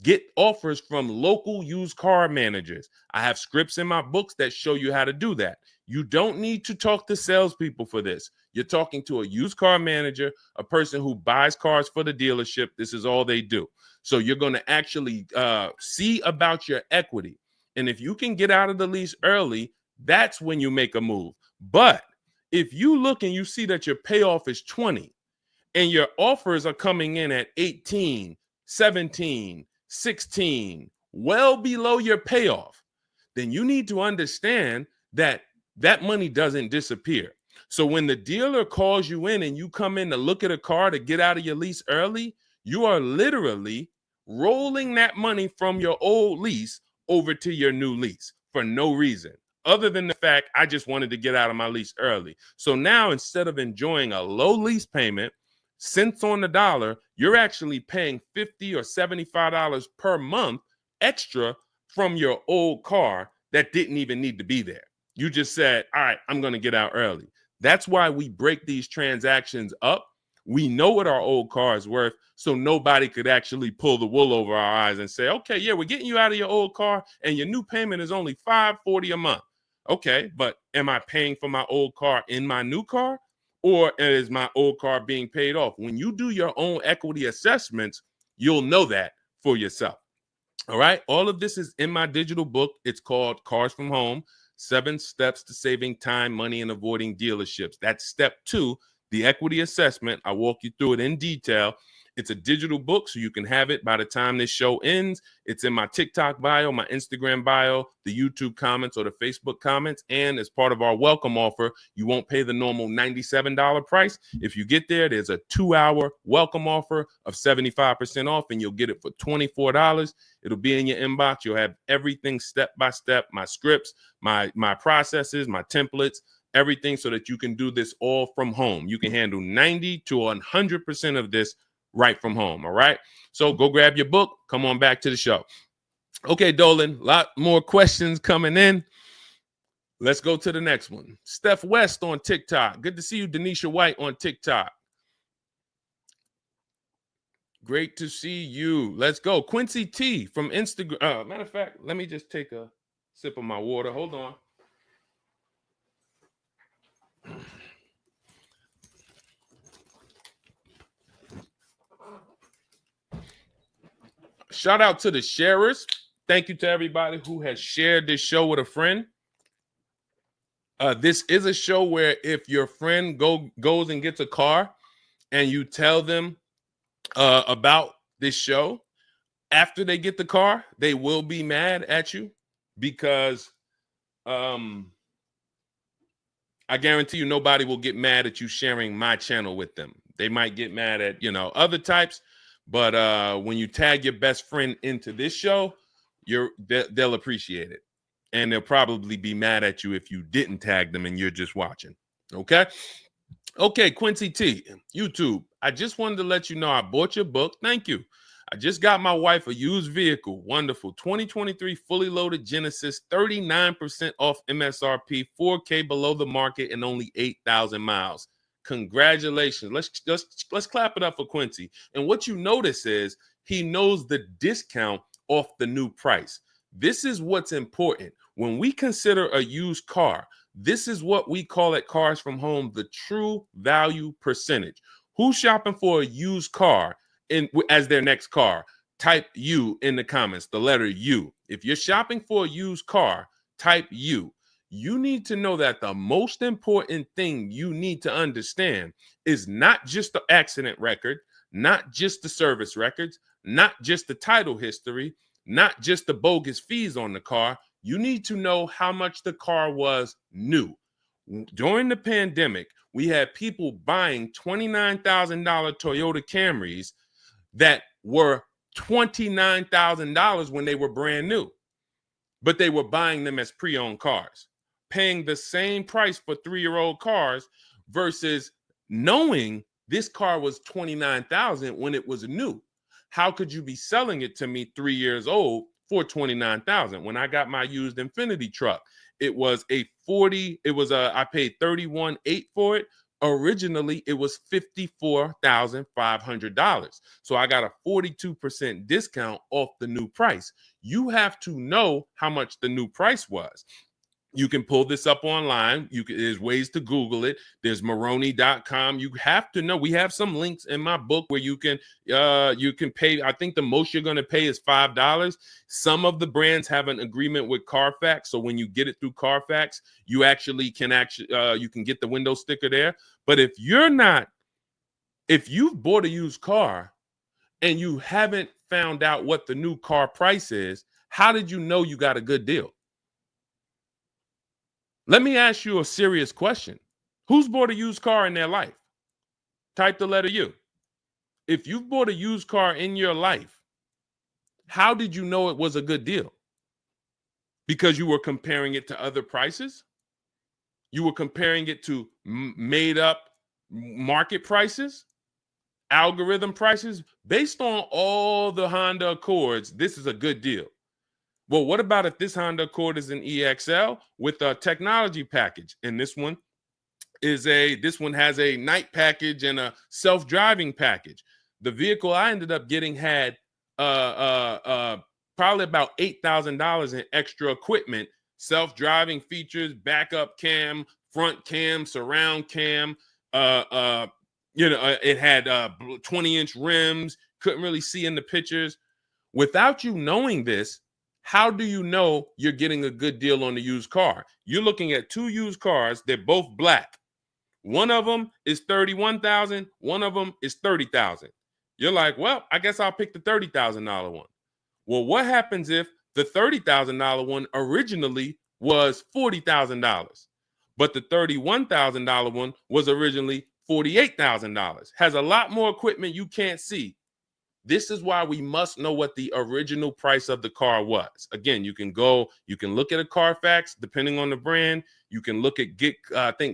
[SPEAKER 1] get offers from local used car managers. I have scripts in my books that show you how to do that. You don't need to talk to salespeople for this. You're talking to a used car manager, a person who buys cars for the dealership. This is all they do. So you're going to actually see about your equity. And if you can get out of the lease early, that's when you make a move. But if you look and you see that your payoff is 20 and your offers are coming in at 18, 17, 16, well below your payoff, then you need to understand that that money doesn't disappear. So when the dealer calls you in and you come in to look at a car to get out of your lease early, you are literally rolling that money from your old lease over to your new lease for no reason other than the fact I just wanted to get out of my lease early. So now instead of enjoying a low lease payment, cents on the dollar, you're actually paying $50 or $75 per month extra from your old car that didn't even need to be there. You just said, all right, I'm going to get out early. That's why we break these transactions up. We know what our old car is worth, so nobody could actually pull the wool over our eyes and say, okay, yeah, we're getting you out of your old car and your new payment is only $540 a month. Okay, but am I paying for my old car in my new car? Or is my old car being paid off? When you do your own equity assessments, you'll know that for yourself. All right. All of this is in my digital book. It's called Cars from Home, 7 Steps to Saving Time, Money, and Avoiding Dealerships. That's step 2, the equity assessment. I walk you through it in detail. It's a digital book, so you can have it by the time this show ends. It's in my TikTok bio, my Instagram bio, the YouTube comments, or the Facebook comments. And as part of our welcome offer, you won't pay the normal $97 price. If you get there, there's a 2-hour welcome offer of 75% off, and you'll get it for $24. It'll be in your inbox. You'll have everything step by step, my scripts, my processes, my templates, everything, so that you can do this all from home. You can handle 90 to 100% of this right from home. All right. So go grab your book. Come on back to the show. Okay, Dolan, a lot more questions coming in. Let's go to the next one. Steph West on TikTok. Good to see you, Denisha White on TikTok. Great to see you. Let's go. Quincy T from Instagram. Matter of fact, let me just take a sip of my water. Hold on. Shout out to the sharers. Thank you to everybody who has shared this show with a friend. This is a show where if your friend goes and gets a car and you tell them about this show, after they get the car, they will be mad at you because I guarantee you nobody will get mad at you sharing my channel with them. They might get mad at, other types, but when you tag your best friend into this show, they'll appreciate it. And they'll probably be mad at you if you didn't tag them and you're just watching. Okay? Okay, Quincy T, YouTube. I just wanted to let you know I bought your book. Thank you. I just got my wife a used vehicle. Wonderful. 2023 fully loaded Genesis, 39% off MSRP, 4K below the market, and only 8,000 miles. Congratulations. Let's clap it up for Quincy. And what you notice is he knows the discount off the new price. This is what's important. When we consider a used car, this is what we call at Cars from Home, the true value percentage. Who's shopping for a used car as their next car? Type U in the comments, the letter U. If you're shopping for a used car, type U. You need to know that the most important thing you need to understand is not just the accident record, not just the service records, not just the title history, not just the bogus fees on the car. You need to know how much the car was new. During the pandemic, we had people buying $29,000 Toyota Camrys that were $29,000 when they were brand new, but they were buying them as pre-owned cars, paying the same price for 3-year-old cars versus knowing this car was $29,000 when it was new. How could you be selling it to me 3 years old for $29,000? When I got my used Infinity truck, it was I paid $31,800 for it. Originally, it was $54,500. So I got a 42% discount off the new price. You have to know how much the new price was. You can pull this up online. There's ways to Google it. There's Maroni.com. You have to know. We have some links in my book where you can pay. I think the most you're going to pay is $5. Some of the brands have an agreement with Carfax, so when you get it through Carfax, you can get the window sticker there. But if you've bought a used car and you haven't found out what the new car price is, how did you know you got a good deal? Let me ask you a serious question. Who's bought a used car in their life? Type the letter U. If you've bought a used car in your life, how did you know it was a good deal? Because you were comparing it to other prices? You were comparing it to made up market prices? Algorithm prices? Based on all the Honda Accords, this is a good deal. Well, what about if this Honda Accord is an EXL with a technology package? And this one has a night package and a self-driving package. The vehicle I ended up getting had probably about $8,000 in extra equipment, self-driving features, backup cam, front cam, surround cam. It had 20-inch rims, couldn't really see in the pictures. Without you knowing this, how do you know you're getting a good deal on the used car? You're looking at 2 used cars. They're both black. One of them is $31,000. One of them is $30,000. You're like, well, I guess I'll pick the $30,000 one. Well, what happens if the $30,000 one originally was $40,000, but the $31,000 one was originally $48,000? Has a lot more equipment you can't see. This is why we must know what the original price of the car was. Again, you can look at a Carfax, depending on the brand. You can look at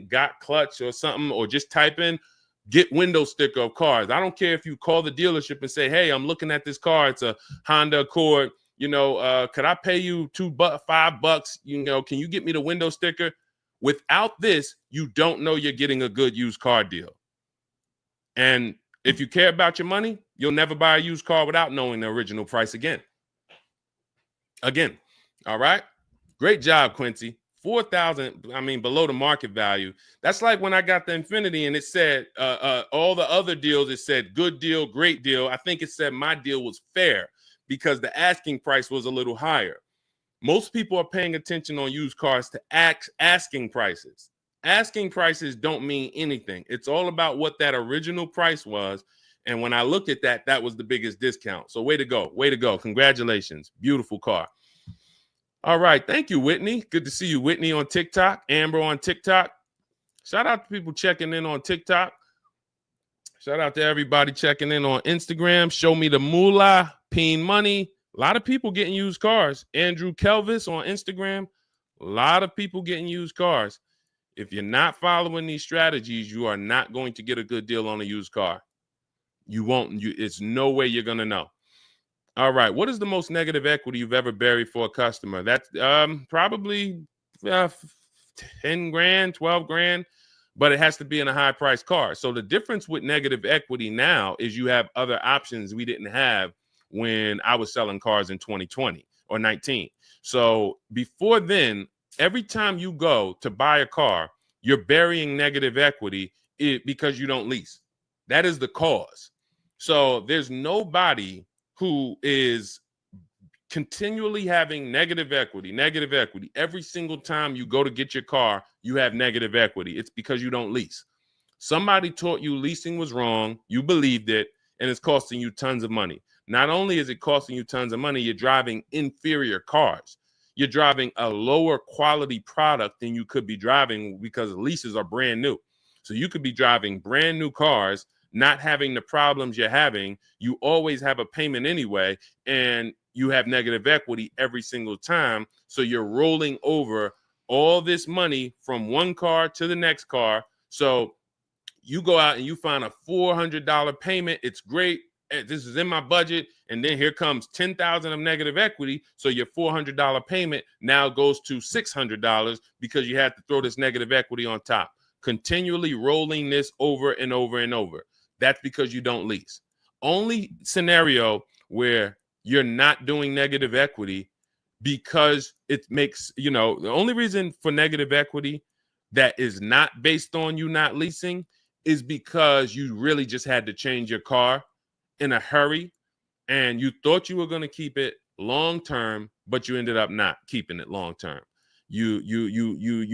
[SPEAKER 1] Got Clutch or something, or just type in get window sticker of cars. I don't care if you call the dealership and say, hey, I'm looking at this car. It's a Honda Accord. Could I pay you $5? Can you get me the window sticker? Without this, you don't know you're getting a good used car deal. And If you care about your money, you'll never buy a used car without knowing the original price again. All right? Great job, Quincy. 4,000, I mean, below the market value. That's like when I got the Infinity and it said all the other deals, it said good deal, great deal. I think it said my deal was fair because the asking price was a little higher. Most people are paying attention on used cars to asking prices. Asking prices don't mean anything. It's all about what that original price was. And when I looked at that, that was the biggest discount. So way to go. Way to go. Congratulations. Beautiful car. All right. Thank you, Whitney. Good to see you, Whitney, on TikTok. Amber on TikTok. Shout out to people checking in on TikTok. Shout out to everybody checking in on Instagram. Show me the moolah, Peen Money. A lot of people getting used cars. Andrew Kelvis on Instagram. A lot of people getting used cars. If you're not following these strategies, you are not going to get a good deal on a used car. You won't. It's no way you're going to know. All right. What is the most negative equity you've ever buried for a customer? That's probably 10 grand, 12 grand, but it has to be in a high price car. So the difference with negative equity now is you have other options we didn't have when I was selling cars in 2020 or 19. So before then, every time you go to buy a car, you're burying negative equity because you don't lease. That is the cause. So there's nobody who is continually having negative equity. Every single time you go to get your car, you have negative equity. It's because you don't lease. Somebody taught you leasing was wrong. You believed it, and it's costing you tons of money. Not only is it costing you tons of money, you're driving inferior cars. You're driving a lower quality product than you could be driving because leases are brand new. So you could be driving brand new cars, not having the problems you're having. You always have a payment anyway, and you have negative equity every single time. So you're rolling over all this money from one car to the next car. So you go out and you find a $400 payment. It's great. This is in my budget. And then here comes 10,000 of negative equity. So your $400 payment now goes to $600 because you had to throw this negative equity on top. Continually rolling this over and over and over. That's because you don't lease. Only scenario where you're not doing negative equity because it makes, the only reason for negative equity that is not based on you not leasing is because you really just had to change your car in a hurry and you thought you were going to keep it long term, but you ended up not keeping it long term. You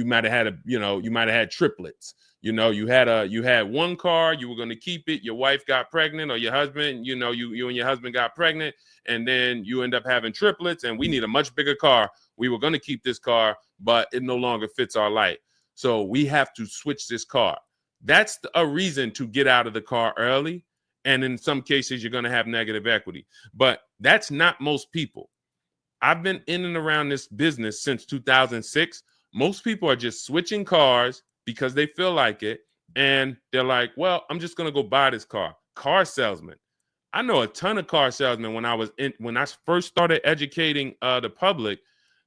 [SPEAKER 1] might have had you might have had triplets. You had one car, you were going to keep it. Your wife got pregnant, or your husband, you and your husband got pregnant, and then you end up having triplets. And we need a much bigger car. We were going to keep this car, but it no longer fits our life. So we have to switch this car. That's a reason to get out of the car early. And in some cases, you're going to have negative equity. But that's not most people. I've been in and around this business since 2006. Most people are just switching cars because they feel like it. And they're like, well, I'm just going to go buy this car. Car salesman. I know a ton of car salesmen when I first started educating the public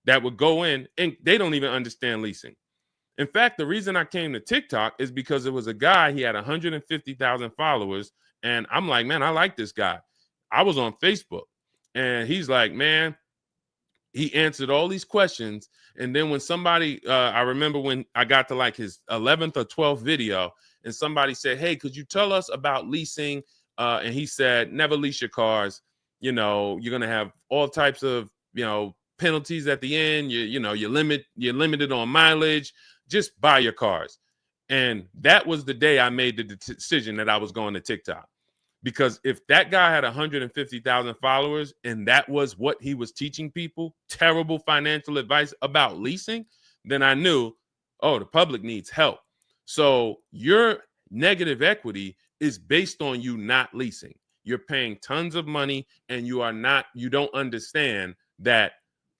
[SPEAKER 1] that would go in and they don't even understand leasing. In fact, the reason I came to TikTok is because it was a guy, he had 150,000 followers. And I'm like, man, I like this guy. I was on Facebook and he's like, man, he answered all these questions. And then when somebody, I remember when I got to like his 11th or 12th video and somebody said, hey, could you tell us about leasing? And he said, never lease your cars. You're going to have all types of, penalties at the end. You're limited on mileage. Just buy your cars. And that was the day I made the decision that I was going to TikTok. Because if that guy had 150,000 followers and that was what he was teaching people, terrible financial advice about leasing, then I knew, oh, the public needs help. So your negative equity is based on you not leasing. You're paying tons of money and you don't understand that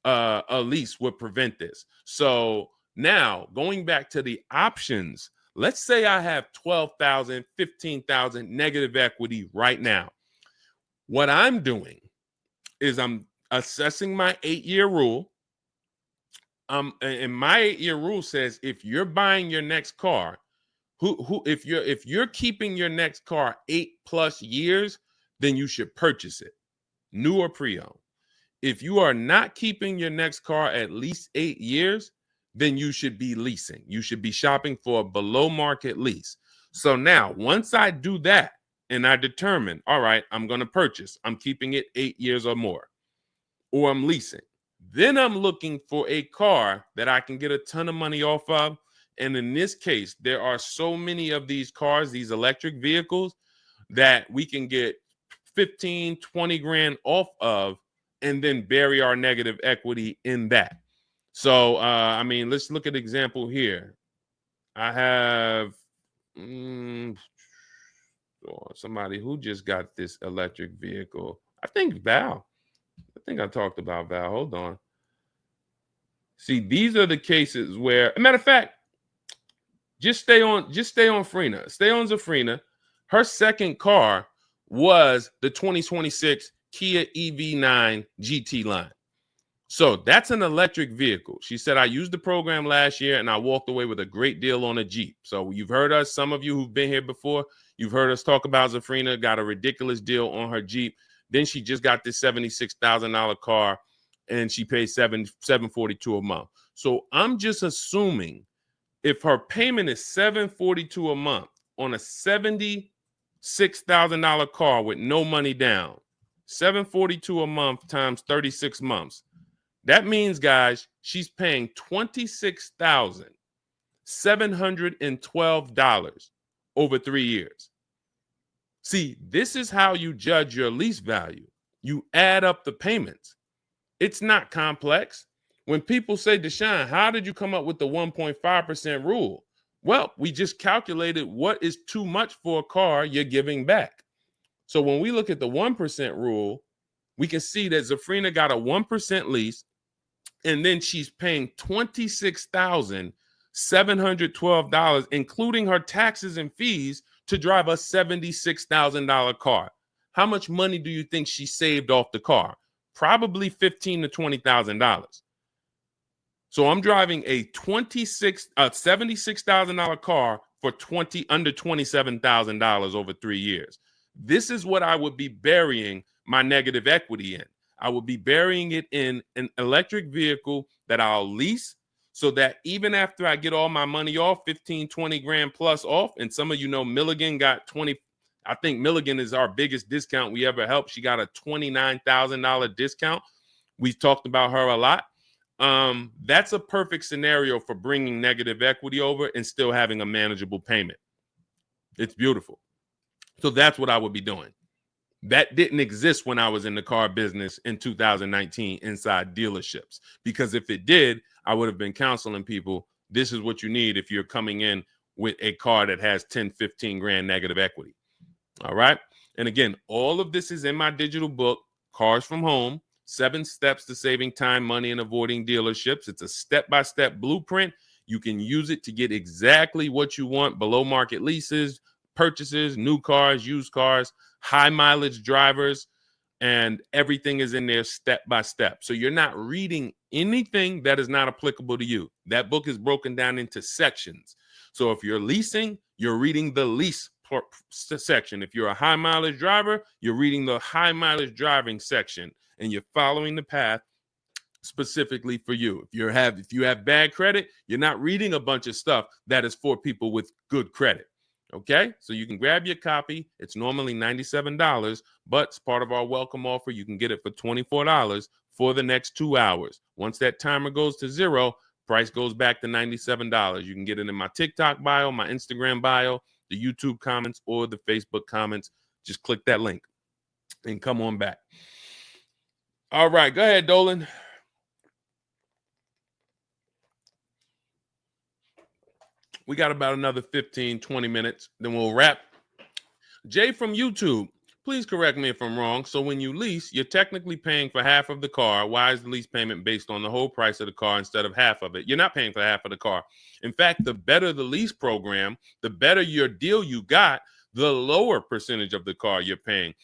[SPEAKER 1] a lease would prevent this. So now going back to the options, let's say I have 12,000, 15,000 negative equity right now. What I'm doing is I'm assessing my 8-year rule. And my 8-year rule says if you're buying your next car, If you're keeping your next car 8+ years, then you should purchase it, new or pre-owned. If you are not keeping your next car at least 8 years, then you should be leasing. You should be shopping for a below market lease. So now, once I do that and I determine, all right, I'm going to purchase, I'm keeping it 8 years or more, or I'm leasing, then I'm looking for a car that I can get a ton of money off of. And in this case, there are so many of these cars, these electric vehicles, that we can get 15, 20 grand off of and then bury our negative equity in that. So, I mean, let's look at an example here. I have somebody who just got this electric vehicle. I think Val. I think I talked about Val. Hold on. See, these are the cases where, as a matter of fact, just stay on Frina. Stay on Zafrina. Her second car was the 2026 Kia EV9 GT line. So that's an electric vehicle. She said, I used the program last year and I walked away with a great deal on a Jeep. So you've heard us, some of you who've been here before, you've heard us talk about Zafrina, got a ridiculous deal on her Jeep. Then she just got this $76,000 car and she pays $742 a month. So I'm just assuming if her payment is $742 a month on a $76,000 car with no money down, $742 a month times 36 months. That means, guys, she's paying $26,712 over 3 years. See, this is how you judge your lease value. You add up the payments. It's not complex. When people say, Deshone, how did you come up with the 1.5% rule? Well, we just calculated what is too much for a car you're giving back. So when we look at the 1% rule, we can see that Zafrina got a 1% lease, and then she's paying $26,712, including her taxes and fees, to drive a $76,000 car. How much money do you think she saved off the car? Probably $15,000 to $20,000. So I'm driving a $76,000 car for under $27,000 over 3 years. This is what I would be burying my negative equity in. I will be burying it in an electric vehicle that I'll lease, so that even after I get all my money off, 15, 20 grand plus off, and some of you know Milligan got 20. I think Milligan is our biggest discount we ever helped. She got a $29,000 discount. We've talked about her a lot. That's a perfect scenario for bringing negative equity over and still having a manageable payment. It's beautiful. So that's what I would be doing. That didn't exist when I was in the car business in 2019 inside dealerships, because if it did, I would have been counseling people. This is what you need if you're coming in with a car that has 10, 15 grand negative equity. All right. And again, all of this is in my digital book, Cars from Home, 7 Steps to Saving Time, Money, and Avoiding Dealerships. It's a step-by-step blueprint. You can use it to get exactly what you want: below market leases, purchases, new cars, used cars, high mileage drivers, and everything is in there step by step. So you're not reading anything that is not applicable to you. That book is broken down into sections. So if you're leasing, you're reading the lease section. If you're a high mileage driver, you're reading the high mileage driving section, and you're following the path specifically for you. If you have bad credit, you're not reading a bunch of stuff that is for people with good credit. Okay, so you can grab your copy. It's normally $97, but it's part of our welcome offer. You can get it for $24 for the next 2 hours. Once that timer goes to 0, price goes back to $97. You can get it in my TikTok bio, my Instagram bio, the YouTube comments, or the Facebook comments. Just click that link and come on back. All right, go ahead, Dolan. We got about another 15, 20 minutes. Then we'll wrap. Jay from YouTube, please correct me if I'm wrong. So when you lease, you're technically paying for half of the car. Why is the lease payment based on the whole price of the car instead of half of it? You're not paying for half of the car. In fact, the better the lease program, the better your deal you got, the lower percentage of the car you're paying.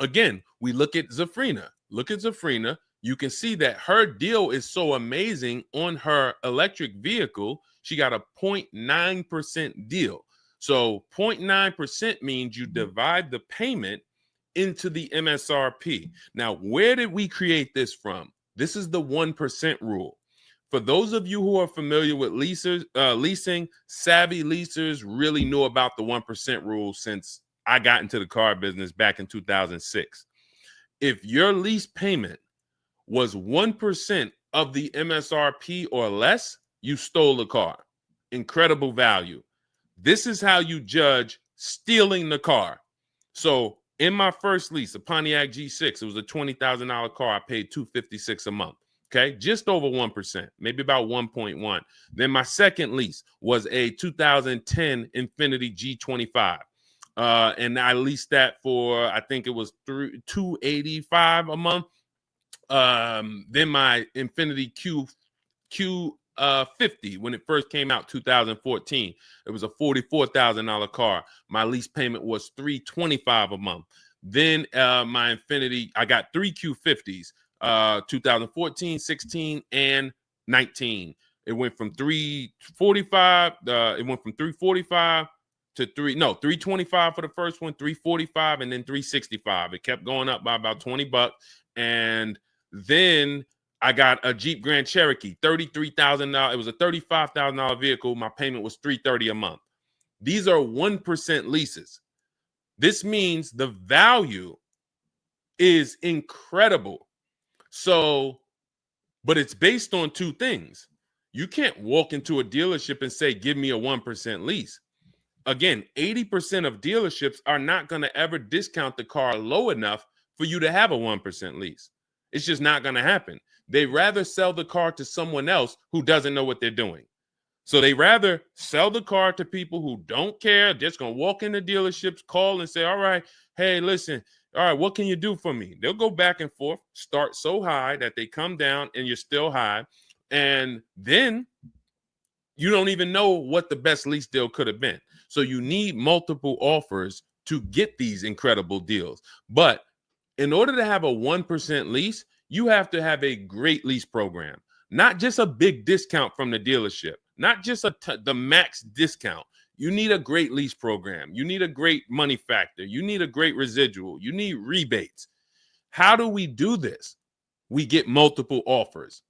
[SPEAKER 1] Again, we look at Zafrina. Look at Zafrina. You can see that her deal is so amazing on her electric vehicle. She got a 0.9% deal. So 0.9% means you divide the payment into the MSRP. Now, where did we create this from? This is the 1% rule. For those of you who are familiar with leasing, savvy leasers really knew about the 1% rule since I got into the car business back in 2006. If your lease payment was 1% of the MSRP or less, you stole the car. Incredible value. This is how you judge stealing the car. So in my first lease, a Pontiac G6, it was a $20,000 car. I paid $256 a month. Okay, just over 1%, maybe about 1.1. Then my second lease was a 2010 Infiniti G25. And I leased that for, I think it was $285 a month. Then my Infiniti Q50, when it first came out, 2014, it was a $44,000 car. My lease payment was $325 a month. Then my Infiniti, I got three Q50s, 2014, 16, and 19. It went from 345. It went from 345 to 325 for the first one, 345, and then 365. It kept going up by about $20. And then I got a Jeep Grand Cherokee, $33,000. It was a $35,000 vehicle. My payment was $330 a month. These are 1% leases. This means the value is incredible. So, but it's based on two things. You can't walk into a dealership and say, give me a 1% lease. Again, 80% of dealerships are not going to ever discount the car low enough for you to have a 1% lease. It's just not going to happen. They rather sell the car to someone else who doesn't know what they're doing. So they rather sell the car to people who don't care, just going to walk into dealerships, call and say, all right, hey, listen, all right, what can you do for me? They'll go back and forth, start so high that they come down and you're still high. And then you don't even know what the best lease deal could have been. So you need multiple offers to get these incredible deals. But in order to have a 1% lease, you have to have a great lease program, not just a big discount from the dealership, not just the max discount. You need a great lease program. You need a great money factor. You need a great residual. You need rebates. How do we do this? We get multiple offers.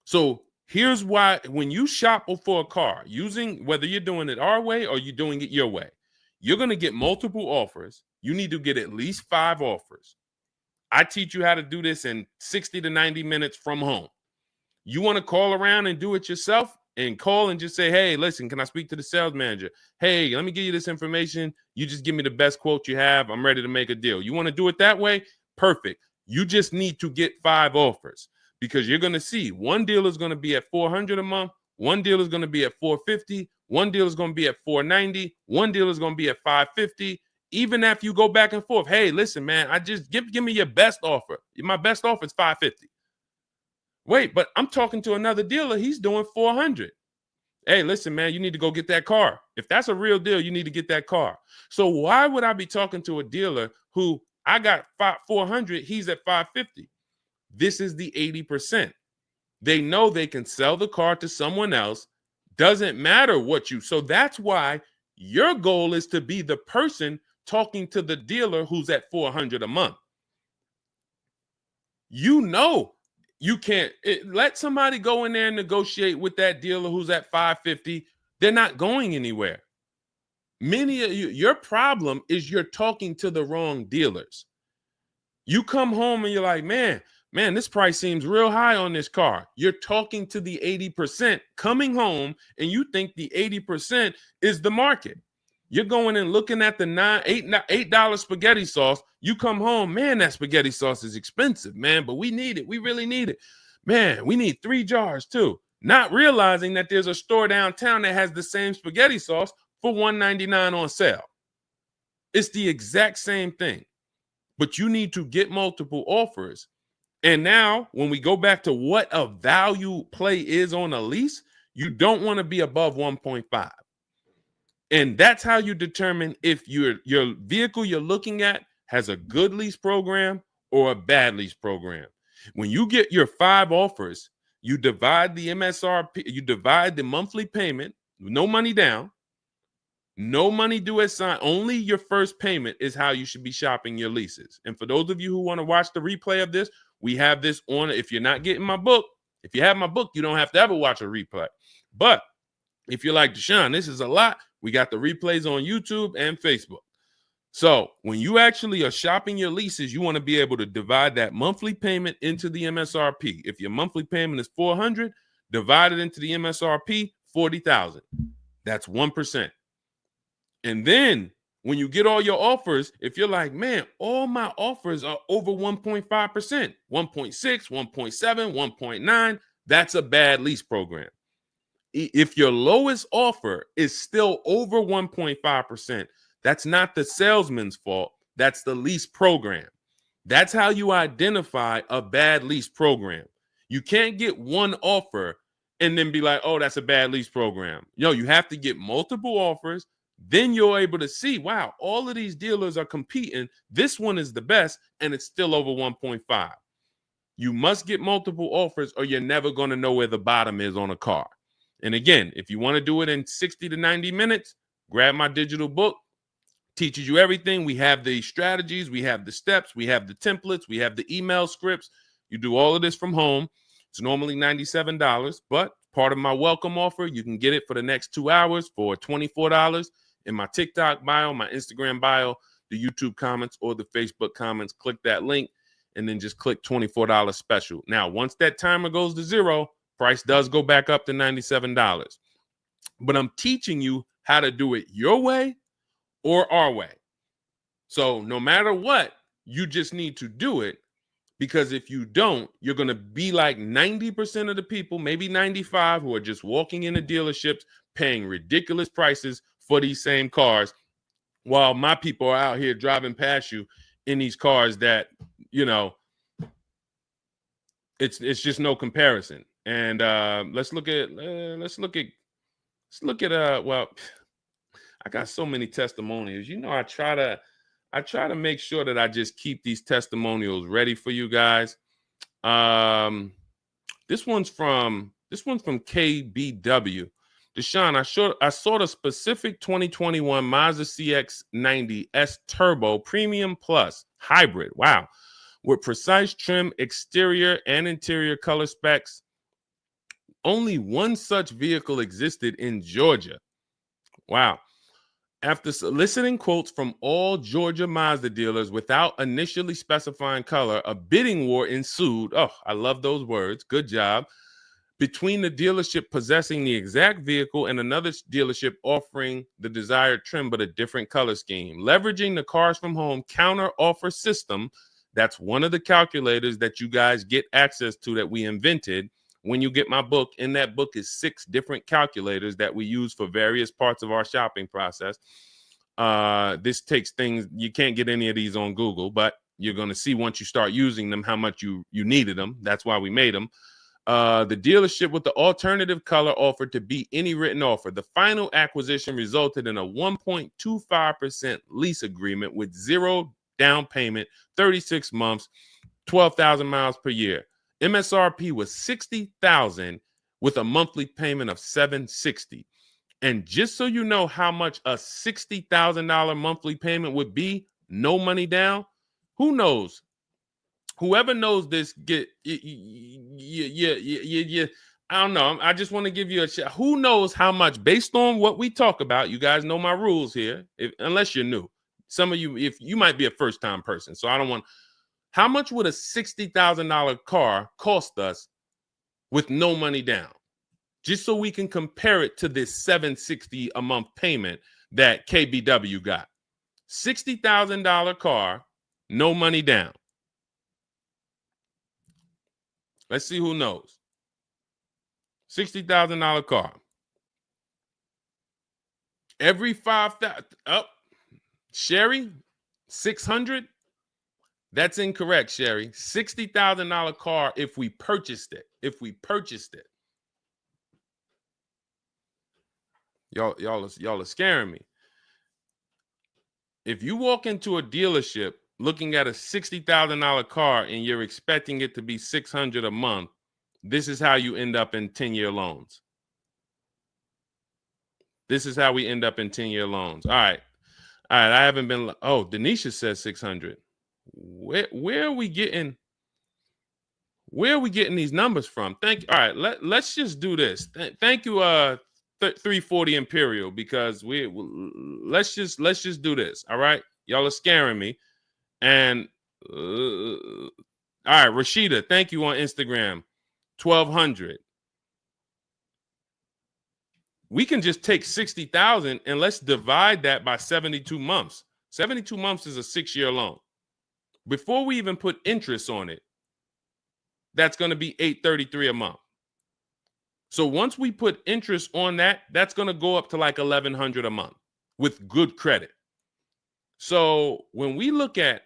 [SPEAKER 1] So here's why: when you shop for a car, using whether you're doing it our way or you're doing it your way, you're going to get multiple offers. You need to get at least 5 offers. I teach you how to do this in 60 to 90 minutes from home. You want to call around and do it yourself and call and just say, hey, listen, can I speak to the sales manager? Hey, let me give you this information. You just give me the best quote you have. I'm ready to make a deal. You want to do it that way? Perfect. You just need to get 5 offers, because you're going to see one deal is going to be at $400 a month. One deal is going to be at $450. One deal is going to be at $490. One deal is going to be at $550. Even after you go back and forth, hey, listen, man, I just give me your best offer. My best offer is $550. Wait, but I'm talking to another dealer. He's doing $400. Hey, listen, man, you need to go get that car. If that's a real deal, you need to get that car. So why would I be talking to a dealer who I got $400, he's at $550? This is the 80%. They know they can sell the car to someone else. Doesn't matter what you. So that's why your goal is to be the person talking to the dealer who's at $400 a month. You know, you can't let somebody go in there and negotiate with that dealer who's at $550. They're not going anywhere. Many of you, your problem is you're talking to the wrong dealers. You come home and you're like, man, this price seems real high on this car. You're talking to the 80% coming home, and you think the 80% is the market. You're going and looking at the $8 spaghetti sauce. You come home, man, that spaghetti sauce is expensive, man, but we need it. We really need it. Man, we need 3 jars too. Not realizing that there's a store downtown that has the same spaghetti sauce for $1.99 on sale. It's the exact same thing, but you need to get multiple offers. And now when we go back to what a value play is on a lease, you don't want to be above 1.5. And that's how you determine if your vehicle you're looking at has a good lease program or a bad lease program. When you get your 5 offers, you divide the MSRP, you divide the monthly payment, no money down, No money due at sign. Only your first payment is how you should be shopping your leases. And for those of you who want to watch the replay of this, we have this on. If you're not getting my book, if you have my book, you don't have to ever watch a replay. But if you're like, Deshone, this is a lot, we got the replays on YouTube and Facebook. So when you actually are shopping your leases, you want to be able to divide that monthly payment into the MSRP. If your monthly payment is $400, divide it into the MSRP, $40,000. That's 1%. And then when you get all your offers, if you're like, man, all my offers are over 1.5%, 1.6, 1.7, 1.9, that's a bad lease program. If your lowest offer is still over 1.5%, that's not the salesman's fault. That's the lease program. That's how you identify a bad lease program. You can't get one offer and then be like, oh, that's a bad lease program. You have to get multiple offers. Then you're able to see, wow, all of these dealers are competing. This one is the best, and it's still over 1.5. You must get multiple offers, or you're never going to know where the bottom is on a car. And again, if you want to do it in 60 to 90 minutes, grab my digital book. Teaches you everything. We have the strategies, we have the steps, we have the templates, we have the email scripts. You do all of this from home. It's normally $97, but part of my welcome offer, you can get it for the next 2 hours for $24 in my TikTok bio, my Instagram bio, the YouTube comments, or the Facebook comments. Click that link and then just click $24 special. Now, once that timer goes to zero, price does go back up to $97. But I'm teaching you how to do it your way or our way. So no matter what, you just need to do it, because if you don't, you're going to be like 90% of the people, maybe 95, who are just walking into dealerships paying ridiculous prices for these same cars, while my people are out here driving past you in these cars that, it's just no comparison. And let's look at well, I got so many testimonials. I try to make sure that I just keep these testimonials ready for you guys. This one's from KBW. Deshone, I saw the specific 2021 Mazda CX-90 S Turbo Premium Plus Hybrid. Wow. With precise trim, exterior and interior color specs. Only one such vehicle existed in Georgia. Wow. After soliciting quotes from all Georgia Mazda dealers without initially specifying color, a bidding war ensued. Oh, I love those words. Good job. Between the dealership possessing the exact vehicle and another dealership offering the desired trim but a different color scheme. Leveraging the Cars from Home counter offer system, that's one of the calculators that you guys get access to that we invented. When you get my book, in that book is 6 different calculators that we use for various parts of our shopping process. This takes things, you can't get any of these on Google, but you're going to see once you start using them how much you needed them. That's why we made them. The dealership with the alternative color offered to beat any written offer. The final acquisition resulted in a 1.25% lease agreement with 0 down payment, 36 months, 12,000 miles per year. MSRP was $60,000 with a monthly payment of $760. And just so you know how much a $60,000 monthly payment would be, no money down, who knows? Whoever knows this, I don't know. I just want to give you a shot. Who knows how much, based on what we talk about, you guys know my rules here, unless you're new. Some of you, if you might be a first-time person, so I don't want. How much would a $60,000 car cost us with no money down? Just so we can compare it to this $760 a month payment that KBW got. $60,000 car, no money down. Let's see who knows. $60,000 car. Every 5,000 up. Sherry, 600. That's incorrect, Sherry. $60,000 car if we purchased it. Y'all are scaring me. If you walk into a dealership looking at a $60,000 car and you're expecting it to be $600 a month, this is how you end up in 10-year loans. This is how we end up in 10-year loans. All right. I haven't been. Oh, Denisha says 600. Where are we getting? Where are we getting these numbers from? Thank you. All right, let's just do this. Thank you, 340 Imperial, because let's just do this. All right, y'all are scaring me. And all right, Rashida, thank you on Instagram. 1,200. We can just take 60,000 and let's divide that by 72 months. 72 months is a 6-year loan. Before we even put interest on it, that's going to be $833 a month. So once we put interest on that, that's going to go up to like $1,100 a month with good credit. So when we look at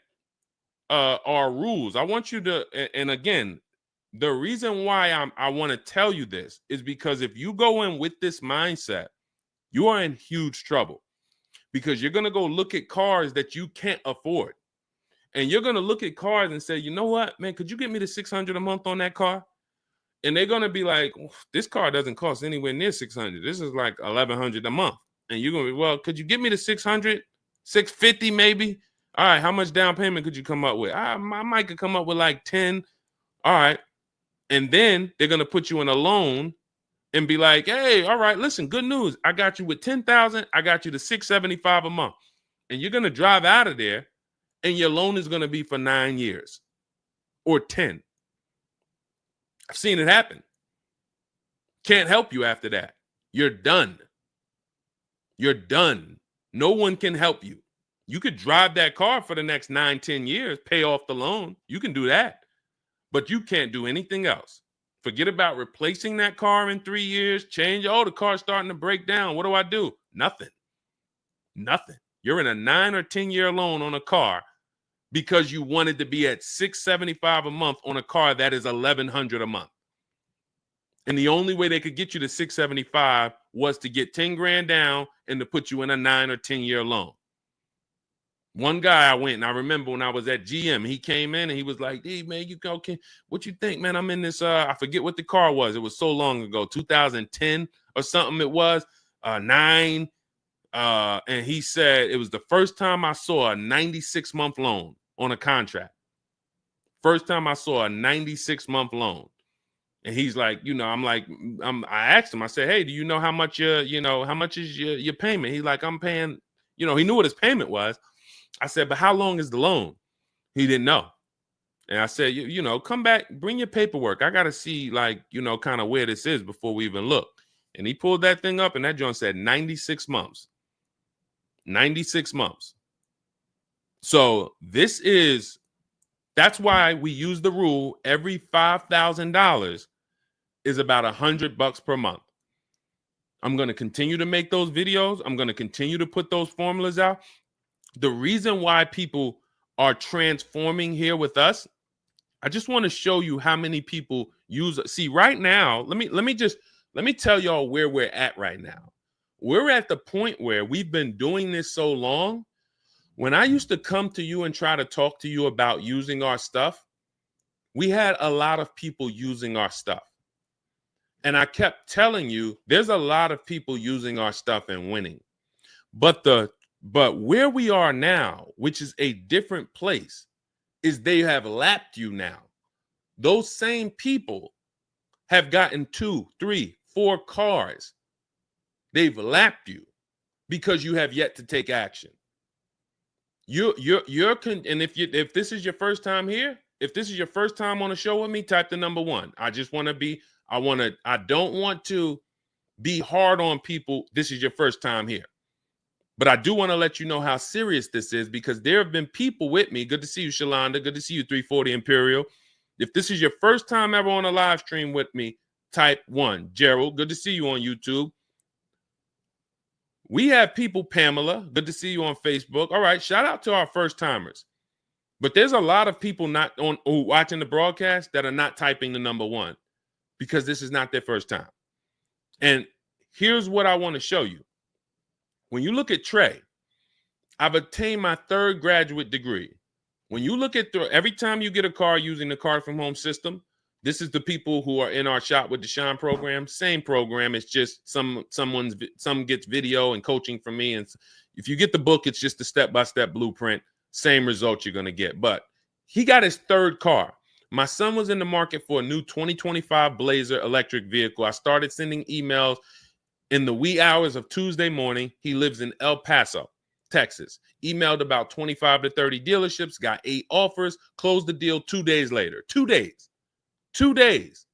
[SPEAKER 1] our rules, I want you to, and again, the reason why I want to tell you this is because if you go in with this mindset, you are in huge trouble, because you're going to go look at cars that you can't afford. And you're going to look at cars and say, you know what, man, could you get me the $600 a month on that car? And they're going to be like, this car doesn't cost anywhere near $600. This is like $1,100 a month. And you're going to be, well, could you get me the $600, $650 maybe? All right, how much down payment could you come up with? I might could come up with like 10. All right. And then they're going to put you in a loan and be like, hey, all right, listen, good news. I got you with 10,000. I got you to $675 a month. And you're going to drive out of there and your loan is going to be for 9 years or 10. I've seen it happen. Can't help you after that. You're done. You're done. No one can help you. You could drive that car for the next 9, 10 years, pay off the loan. You can do that. But you can't do anything else. Forget about replacing that car in 3 years, change. Oh, the car's starting to break down. What do I do? Nothing. Nothing. You're in a 9 or 10-year loan on a car because you wanted to be at $675 a month on a car that is $1,100 a month. And the only way they could get you to $675 was to get 10 grand down and to put you in a 9 or 10-year loan. One guy I went, and I remember when I was at GM, he came in and he was like, hey, man, you go, what you think, man? I'm in this, I forget what the car was. It was so long ago, 2010 or something it was, 9. And he said it was the first time I saw a 96-month loan on a contract. First time I saw a 96-month loan. And he's like, I asked him, I said, hey, do you know how much how much is your payment? He's like, I'm paying, he knew what his payment was. I said, but how long is the loan? He didn't know. And I said, come back, bring your paperwork. I got to see kind of where this is before we even look. And he pulled that thing up and that joint said 96 months. 96 months. So that's why we use the rule every $5,000 is about $100 per month. I'm going to continue to make those videos. I'm going to continue to put those formulas out. The reason why people are transforming here with us, I just want to show you how many people use. See, right now, let me tell y'all where we're at right now. We're at the point where we've been doing this so long. When I used to come to you and try to talk to you about using our stuff, we had a lot of people using our stuff. And I kept telling you, there's a lot of people using our stuff and winning. But where we are now, which is a different place, is they have lapped you now. Those same people have gotten 2, 3, 4 cars. They've lapped you because you have yet to take action. And if this is your first time here, if this is your first time on a show with me, type the number 1. I don't want to be hard on people. This is your first time here. But I do want to let you know how serious this is, because there have been people with me. Good to see you, Shalonda. Good to see you, 340 Imperial. If this is your first time ever on a live stream with me, type 1. Gerald, good to see you on YouTube. We have people, Pamela, good to see you on Facebook. All right, shout out to our first timers. But there's a lot of people watching the broadcast that are not typing the number 1 because this is not their first time. And here's what I want to show you. When you look at Trey, I've attained my 3rd graduate degree. When you look at every time you get a car using the Car from Home system, This is the people who are in our Shop with Deshone program. Same program. It's just some gets video and coaching from me. And if you get the book, it's just a step-by-step blueprint. Same results you're going to get. But he got his third car. My son was in the market for a new 2025 Blazer electric vehicle. I started sending emails in the wee hours of Tuesday morning. He lives in El Paso, Texas. Emailed about 25 to 30 dealerships, got 8 offers, closed the deal 2 days later. 2 days. 2 days.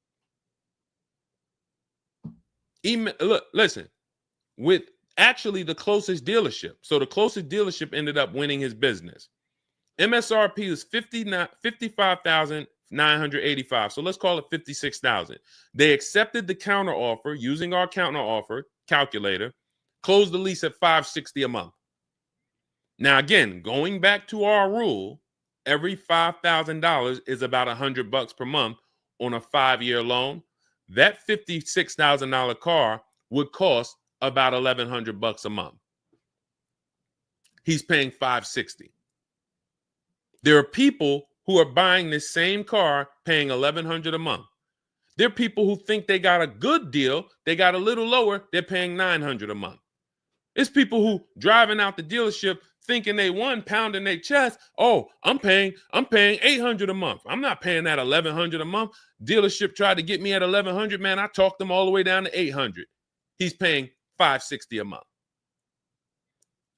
[SPEAKER 1] Email, look, listen, with actually the closest dealership. So the closest dealership ended up winning his business. MSRP is $55,985. So let's call it $56,000. They accepted the counter offer using our counter offer calculator, closed the lease at $560 a month. Now, again, going back to our rule, every $5,000 is about $100 per month on a 5-year loan. That $56,000 car would cost about $1,100 a month. He's paying $560. There are people who are buying this same car paying $1,100 a month. There are people who think they got a good deal. They got a little lower. They're paying $900 a month. It's people who driving out the dealership thinking they won, pounding their chest. Oh, I'm paying $800 a month. I'm not paying that $1,100 a month. Dealership tried to get me at $1,100. Man, I talked them all the way down to $800. He's paying $560 a month.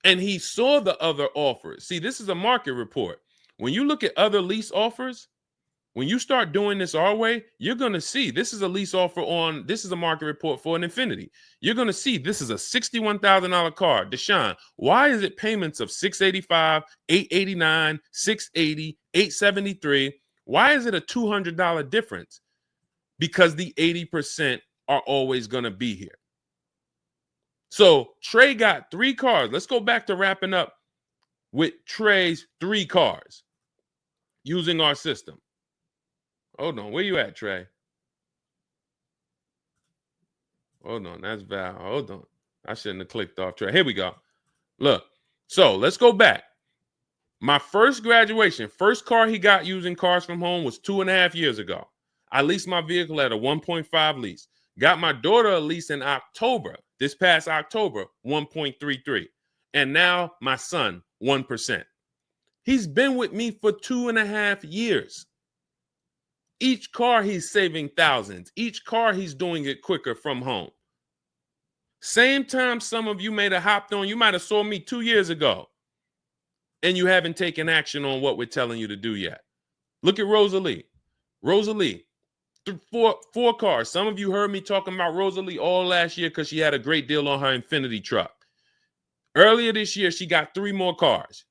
[SPEAKER 1] And he saw the other offers. See, this is a market report. When you look at other lease offers, when you start doing this our way, you're going to see this is a lease offer on, this is a market report for an Infiniti. You're going to see this is a $61,000 car. Deshone, why is it payments of $685, $889, $680, $873? Why is it a $200 difference? Because the 80% are always going to be here. So Trey got 3 cars. Let's go back to wrapping up with Trey's 3 cars using our system. Hold on. Where you at, Trey? Hold on. That's Val. Hold on. I shouldn't have clicked off Trey. Here we go. Look. So let's go back. My first graduation, first car he got using Cars from Home was 2.5 years ago. I leased my vehicle at a 1.5 lease. Got my daughter a lease in October, this past October, 1.33. And now my son, 1%. He's been with me for 2.5 years. Each car he's saving thousands. Each car he's doing it quicker from home. Same time some of you may have hopped on, you might have saw me 2 years ago, and you haven't taken action on what we're telling you to do yet. Look at Rosalie. Rosalie, 4 cars. Some of you heard me talking about Rosalie all last year because she had a great deal on her Infiniti truck. Earlier this year, she got 3 more cars.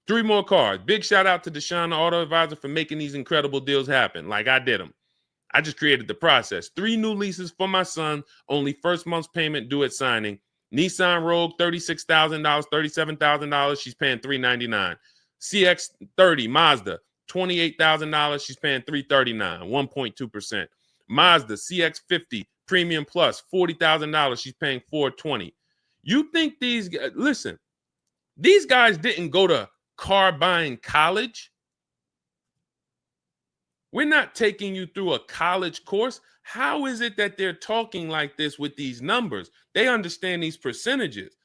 [SPEAKER 1] 3 more cars. Big shout out to Deshone the Auto Advisor for making these incredible deals happen like I did them. I just created the process. 3 new leases for my son. Only first month's payment due at signing. Nissan Rogue, $36,000, $37,000. She's paying $399. CX-30 Mazda, $28,000. She's paying $339, 1.2%. Mazda CX-50 Premium Plus, $40,000. She's paying $420. You think these guys, listen, these guys didn't go to car buying college. We're not taking you through a college course. How is it that they're talking like this with these numbers? They understand these percentages.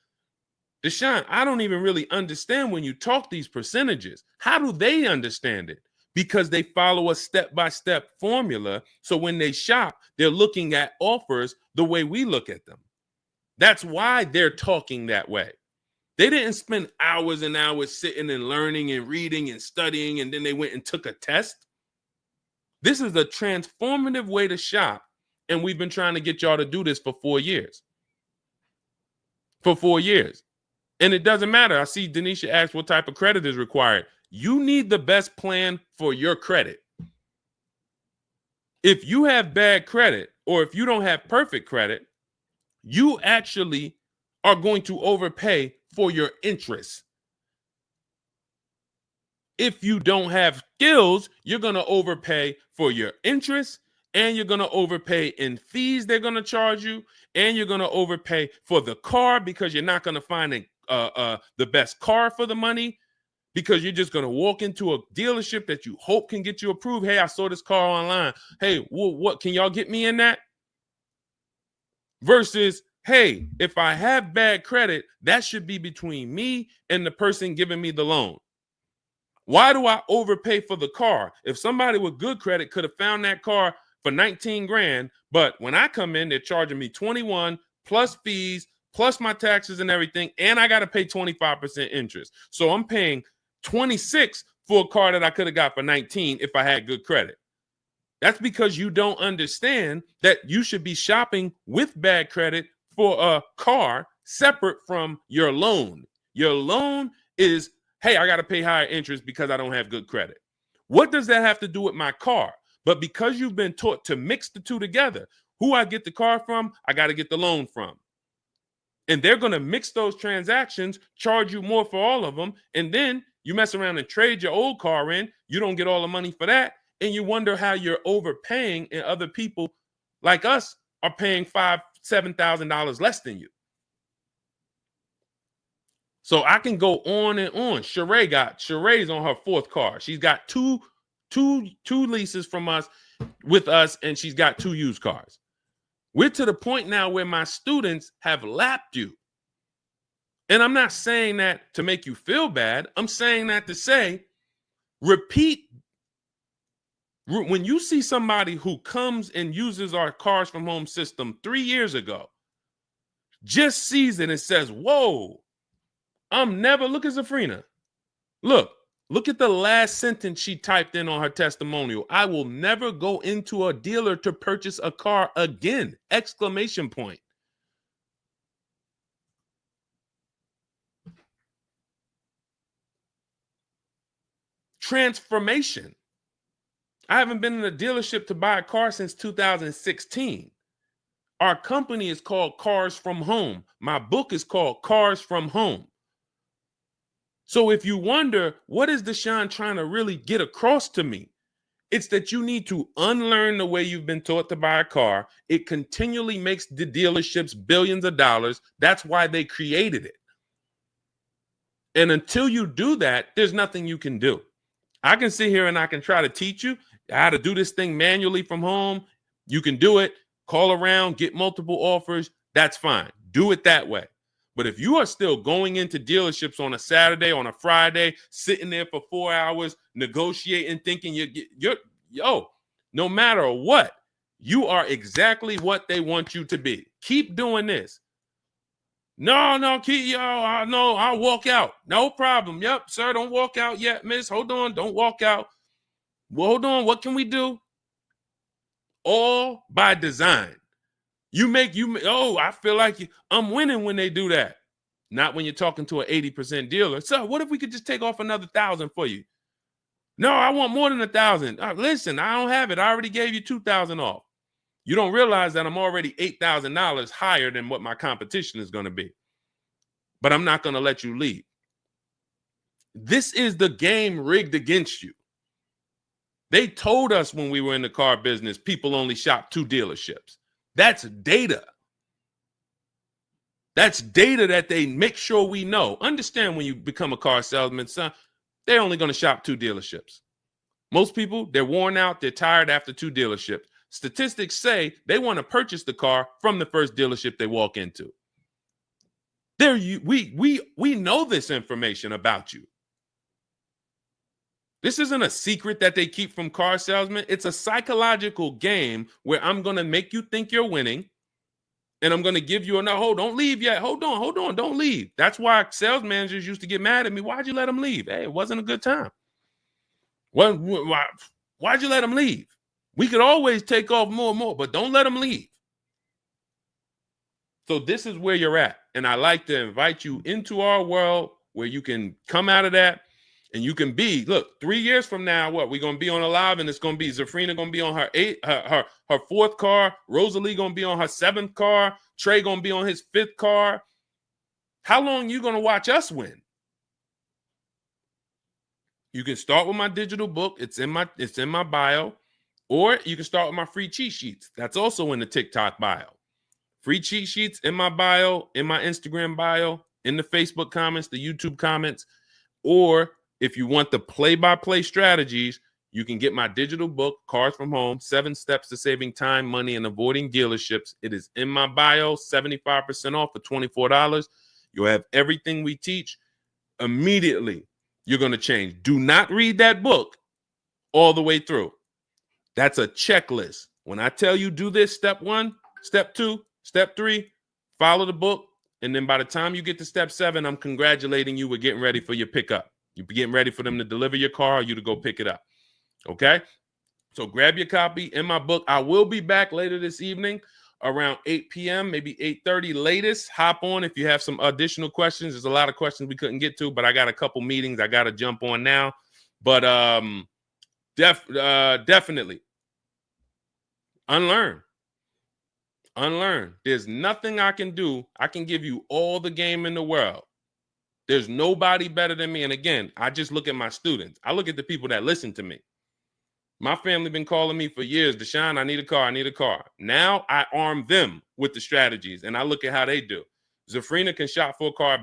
[SPEAKER 1] Deshone, I don't even really understand when you talk these percentages. How do they understand it? Because they follow a step-by-step formula. So when they shop, they're looking at offers the way we look at them. That's why they're talking that way. They didn't spend hours and hours sitting and learning and reading and studying, and then they went and took a test. This is a transformative way to shop, and we've been trying to get y'all to do this for 4 years. For 4 years. And it doesn't matter. I see Denisha asked what type of credit is required. You need the best plan for your credit. If you have bad credit, or if you don't have perfect credit, you actually are going to overpay for your interest. If you don't have skills, you're going to overpay for your interest, and you're going to overpay in fees they're going to charge you, and you're going to overpay for the car because you're not going to find the best car for the money, because you're just going to walk into a dealership that you hope can get you approved. Hey, I saw this car online. Hey, what can y'all get me in that? Versus, hey, if I have bad credit, that should be between me and the person giving me the loan. Why do I overpay for the car? If somebody with good credit could have found that car for 19 grand, but when I come in, they're charging me 21 plus fees, plus my taxes and everything, and I got to pay 25% interest. So I'm paying 26 for a car that I could have got for 19 if I had good credit. That's because you don't understand that you should be shopping with bad credit for a car separate from your loan. Your loan is, hey, I got to pay higher interest because I don't have good credit. What does that have to do with my car? But because you've been taught to mix the two together, who I get the car from, I got to get the loan from. And they're going to mix those transactions, charge you more for all of them. And then you mess around and trade your old car in. You don't get all the money for that. And you wonder how you're overpaying and other people like us are paying $5,000, $7,000 less than you. So I can go on and on. Sheree's on her fourth car. She's got two leases from us with us, and she's got 2 used cars. We're to the point now where my students have lapped you. And I'm not saying that to make you feel bad. I'm saying that to say, repeat. When you see somebody who comes and uses our Cars from Home system 3 years ago, just sees it and says, whoa, look at Zafrina. Look at the last sentence she typed in on her testimonial. I will never go into a dealer to purchase a car again, exclamation point. Transformation. I haven't been in a dealership to buy a car since 2016. Our company is called Cars from Home. My book is called Cars from Home. So if you wonder, what is Deshone trying to really get across to me? It's that you need to unlearn the way you've been taught to buy a car. It continually makes the dealerships billions of dollars. That's why they created it. And until you do that, there's nothing you can do. I can sit here and I can try to teach you how to do this thing manually from home. You can do it, call around, get multiple offers. That's fine. Do it that way. But if you are still going into dealerships on a Saturday, on a Friday, sitting there for 4 hours, negotiating, thinking no matter what, you are exactly what they want you to be. Keep doing this. No, I'll walk out. No problem. Yep, sir, don't walk out yet, miss. Hold on, don't walk out. Well, hold on, what can we do? All by design. I feel like I'm winning when they do that. Not when you're talking to an 80% dealer. So what if we could just take off another 1,000 for you? No, I want more than 1,000. Listen, I don't have it. I already gave you 2,000 off. You don't realize that I'm already $8,000 higher than what my competition is going to be. But I'm not going to let you leave. This is the game rigged against you. They told us when we were in the car business, people only shop 2 dealerships. That's data. That's data that they make sure we know. Understand when you become a car salesman, son, they're only going to shop 2 dealerships. Most people, they're worn out, they're tired after 2 dealerships. Statistics say they want to purchase the car from the first dealership they walk into. We know this information about you. This isn't a secret that they keep from car salesmen. It's a psychological game where I'm going to make you think you're winning, and I'm going to give you don't leave yet. Hold on, don't leave. That's why sales managers used to get mad at me. Why'd you let them leave? Hey, it wasn't a good time. Why'd you let them leave? We could always take off more and more, but don't let them leave. So this is where you're at. And I like to invite you into our world where you can come out of that and you can be, 3 years from now, we're going to be on a live, and it's going to be Zafrina going to be on her 4th car, Rosalie going to be on her 7th car, Trey going to be on his 5th car. How long you going to watch us win? You can start with my digital book. It's in my bio. Or you can start with my free cheat sheets. That's also in the TikTok bio. Free cheat sheets in my bio, in my Instagram bio, in the Facebook comments, the YouTube comments, or If you want the play-by-play strategies, you can get my digital book, Cars from Home, 7 Steps to Saving Time, Money, and Avoiding Dealerships. It is in my bio, 75% off for $24. You'll have everything we teach. Immediately, you're going to change. Do not read that book all the way through. That's a checklist. When I tell you do this, step 1, step 2, step 3, follow the book. And then by the time you get to step 7, I'm congratulating you. We're getting ready for your pickup. You're getting ready for them to deliver your car or you to go pick it up. Okay? So grab your copy in my book. I will be back later this evening around 8 p.m., maybe 8:30 latest. Hop on if you have some additional questions. There's a lot of questions we couldn't get to, but I got a couple meetings I got to jump on now. But definitely unlearn. There's nothing I can do. I can give you all the game in the world. There's nobody better than me. And again, I just look at my students. I look at the people that listen to me. My family been calling me for years, Deshone, I need a car. Now I arm them with the strategies, and I look at how they do. Zafrina can shop for a car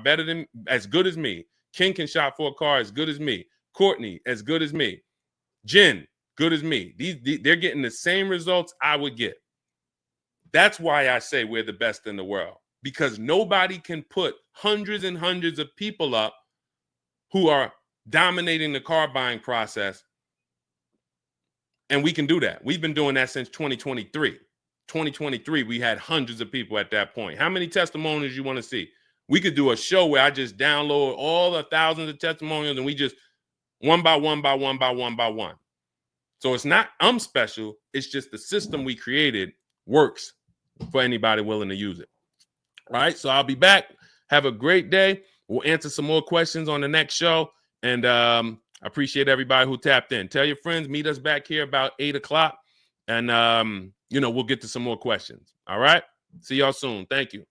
[SPEAKER 1] as good as me. Ken can shop for a car as good as me. Courtney, as good as me. Jen, good as me. They're getting the same results I would get. That's why I say we're the best in the world, because nobody can put hundreds and hundreds of people up who are dominating the car buying process. And we can do that. We've been doing that since 2023. 2023, we had hundreds of people at that point. How many testimonials you want to see? We could do a show where I just download all the thousands of testimonials and we just one by one. So it's not I'm special. It's just the system we created works for anybody willing to use it. All right. So I'll be back. Have a great day. We'll answer some more questions on the next show. And I appreciate everybody who tapped in. Tell your friends, meet us back here about 8 o'clock. And, we'll get to some more questions. All right. See y'all soon. Thank you.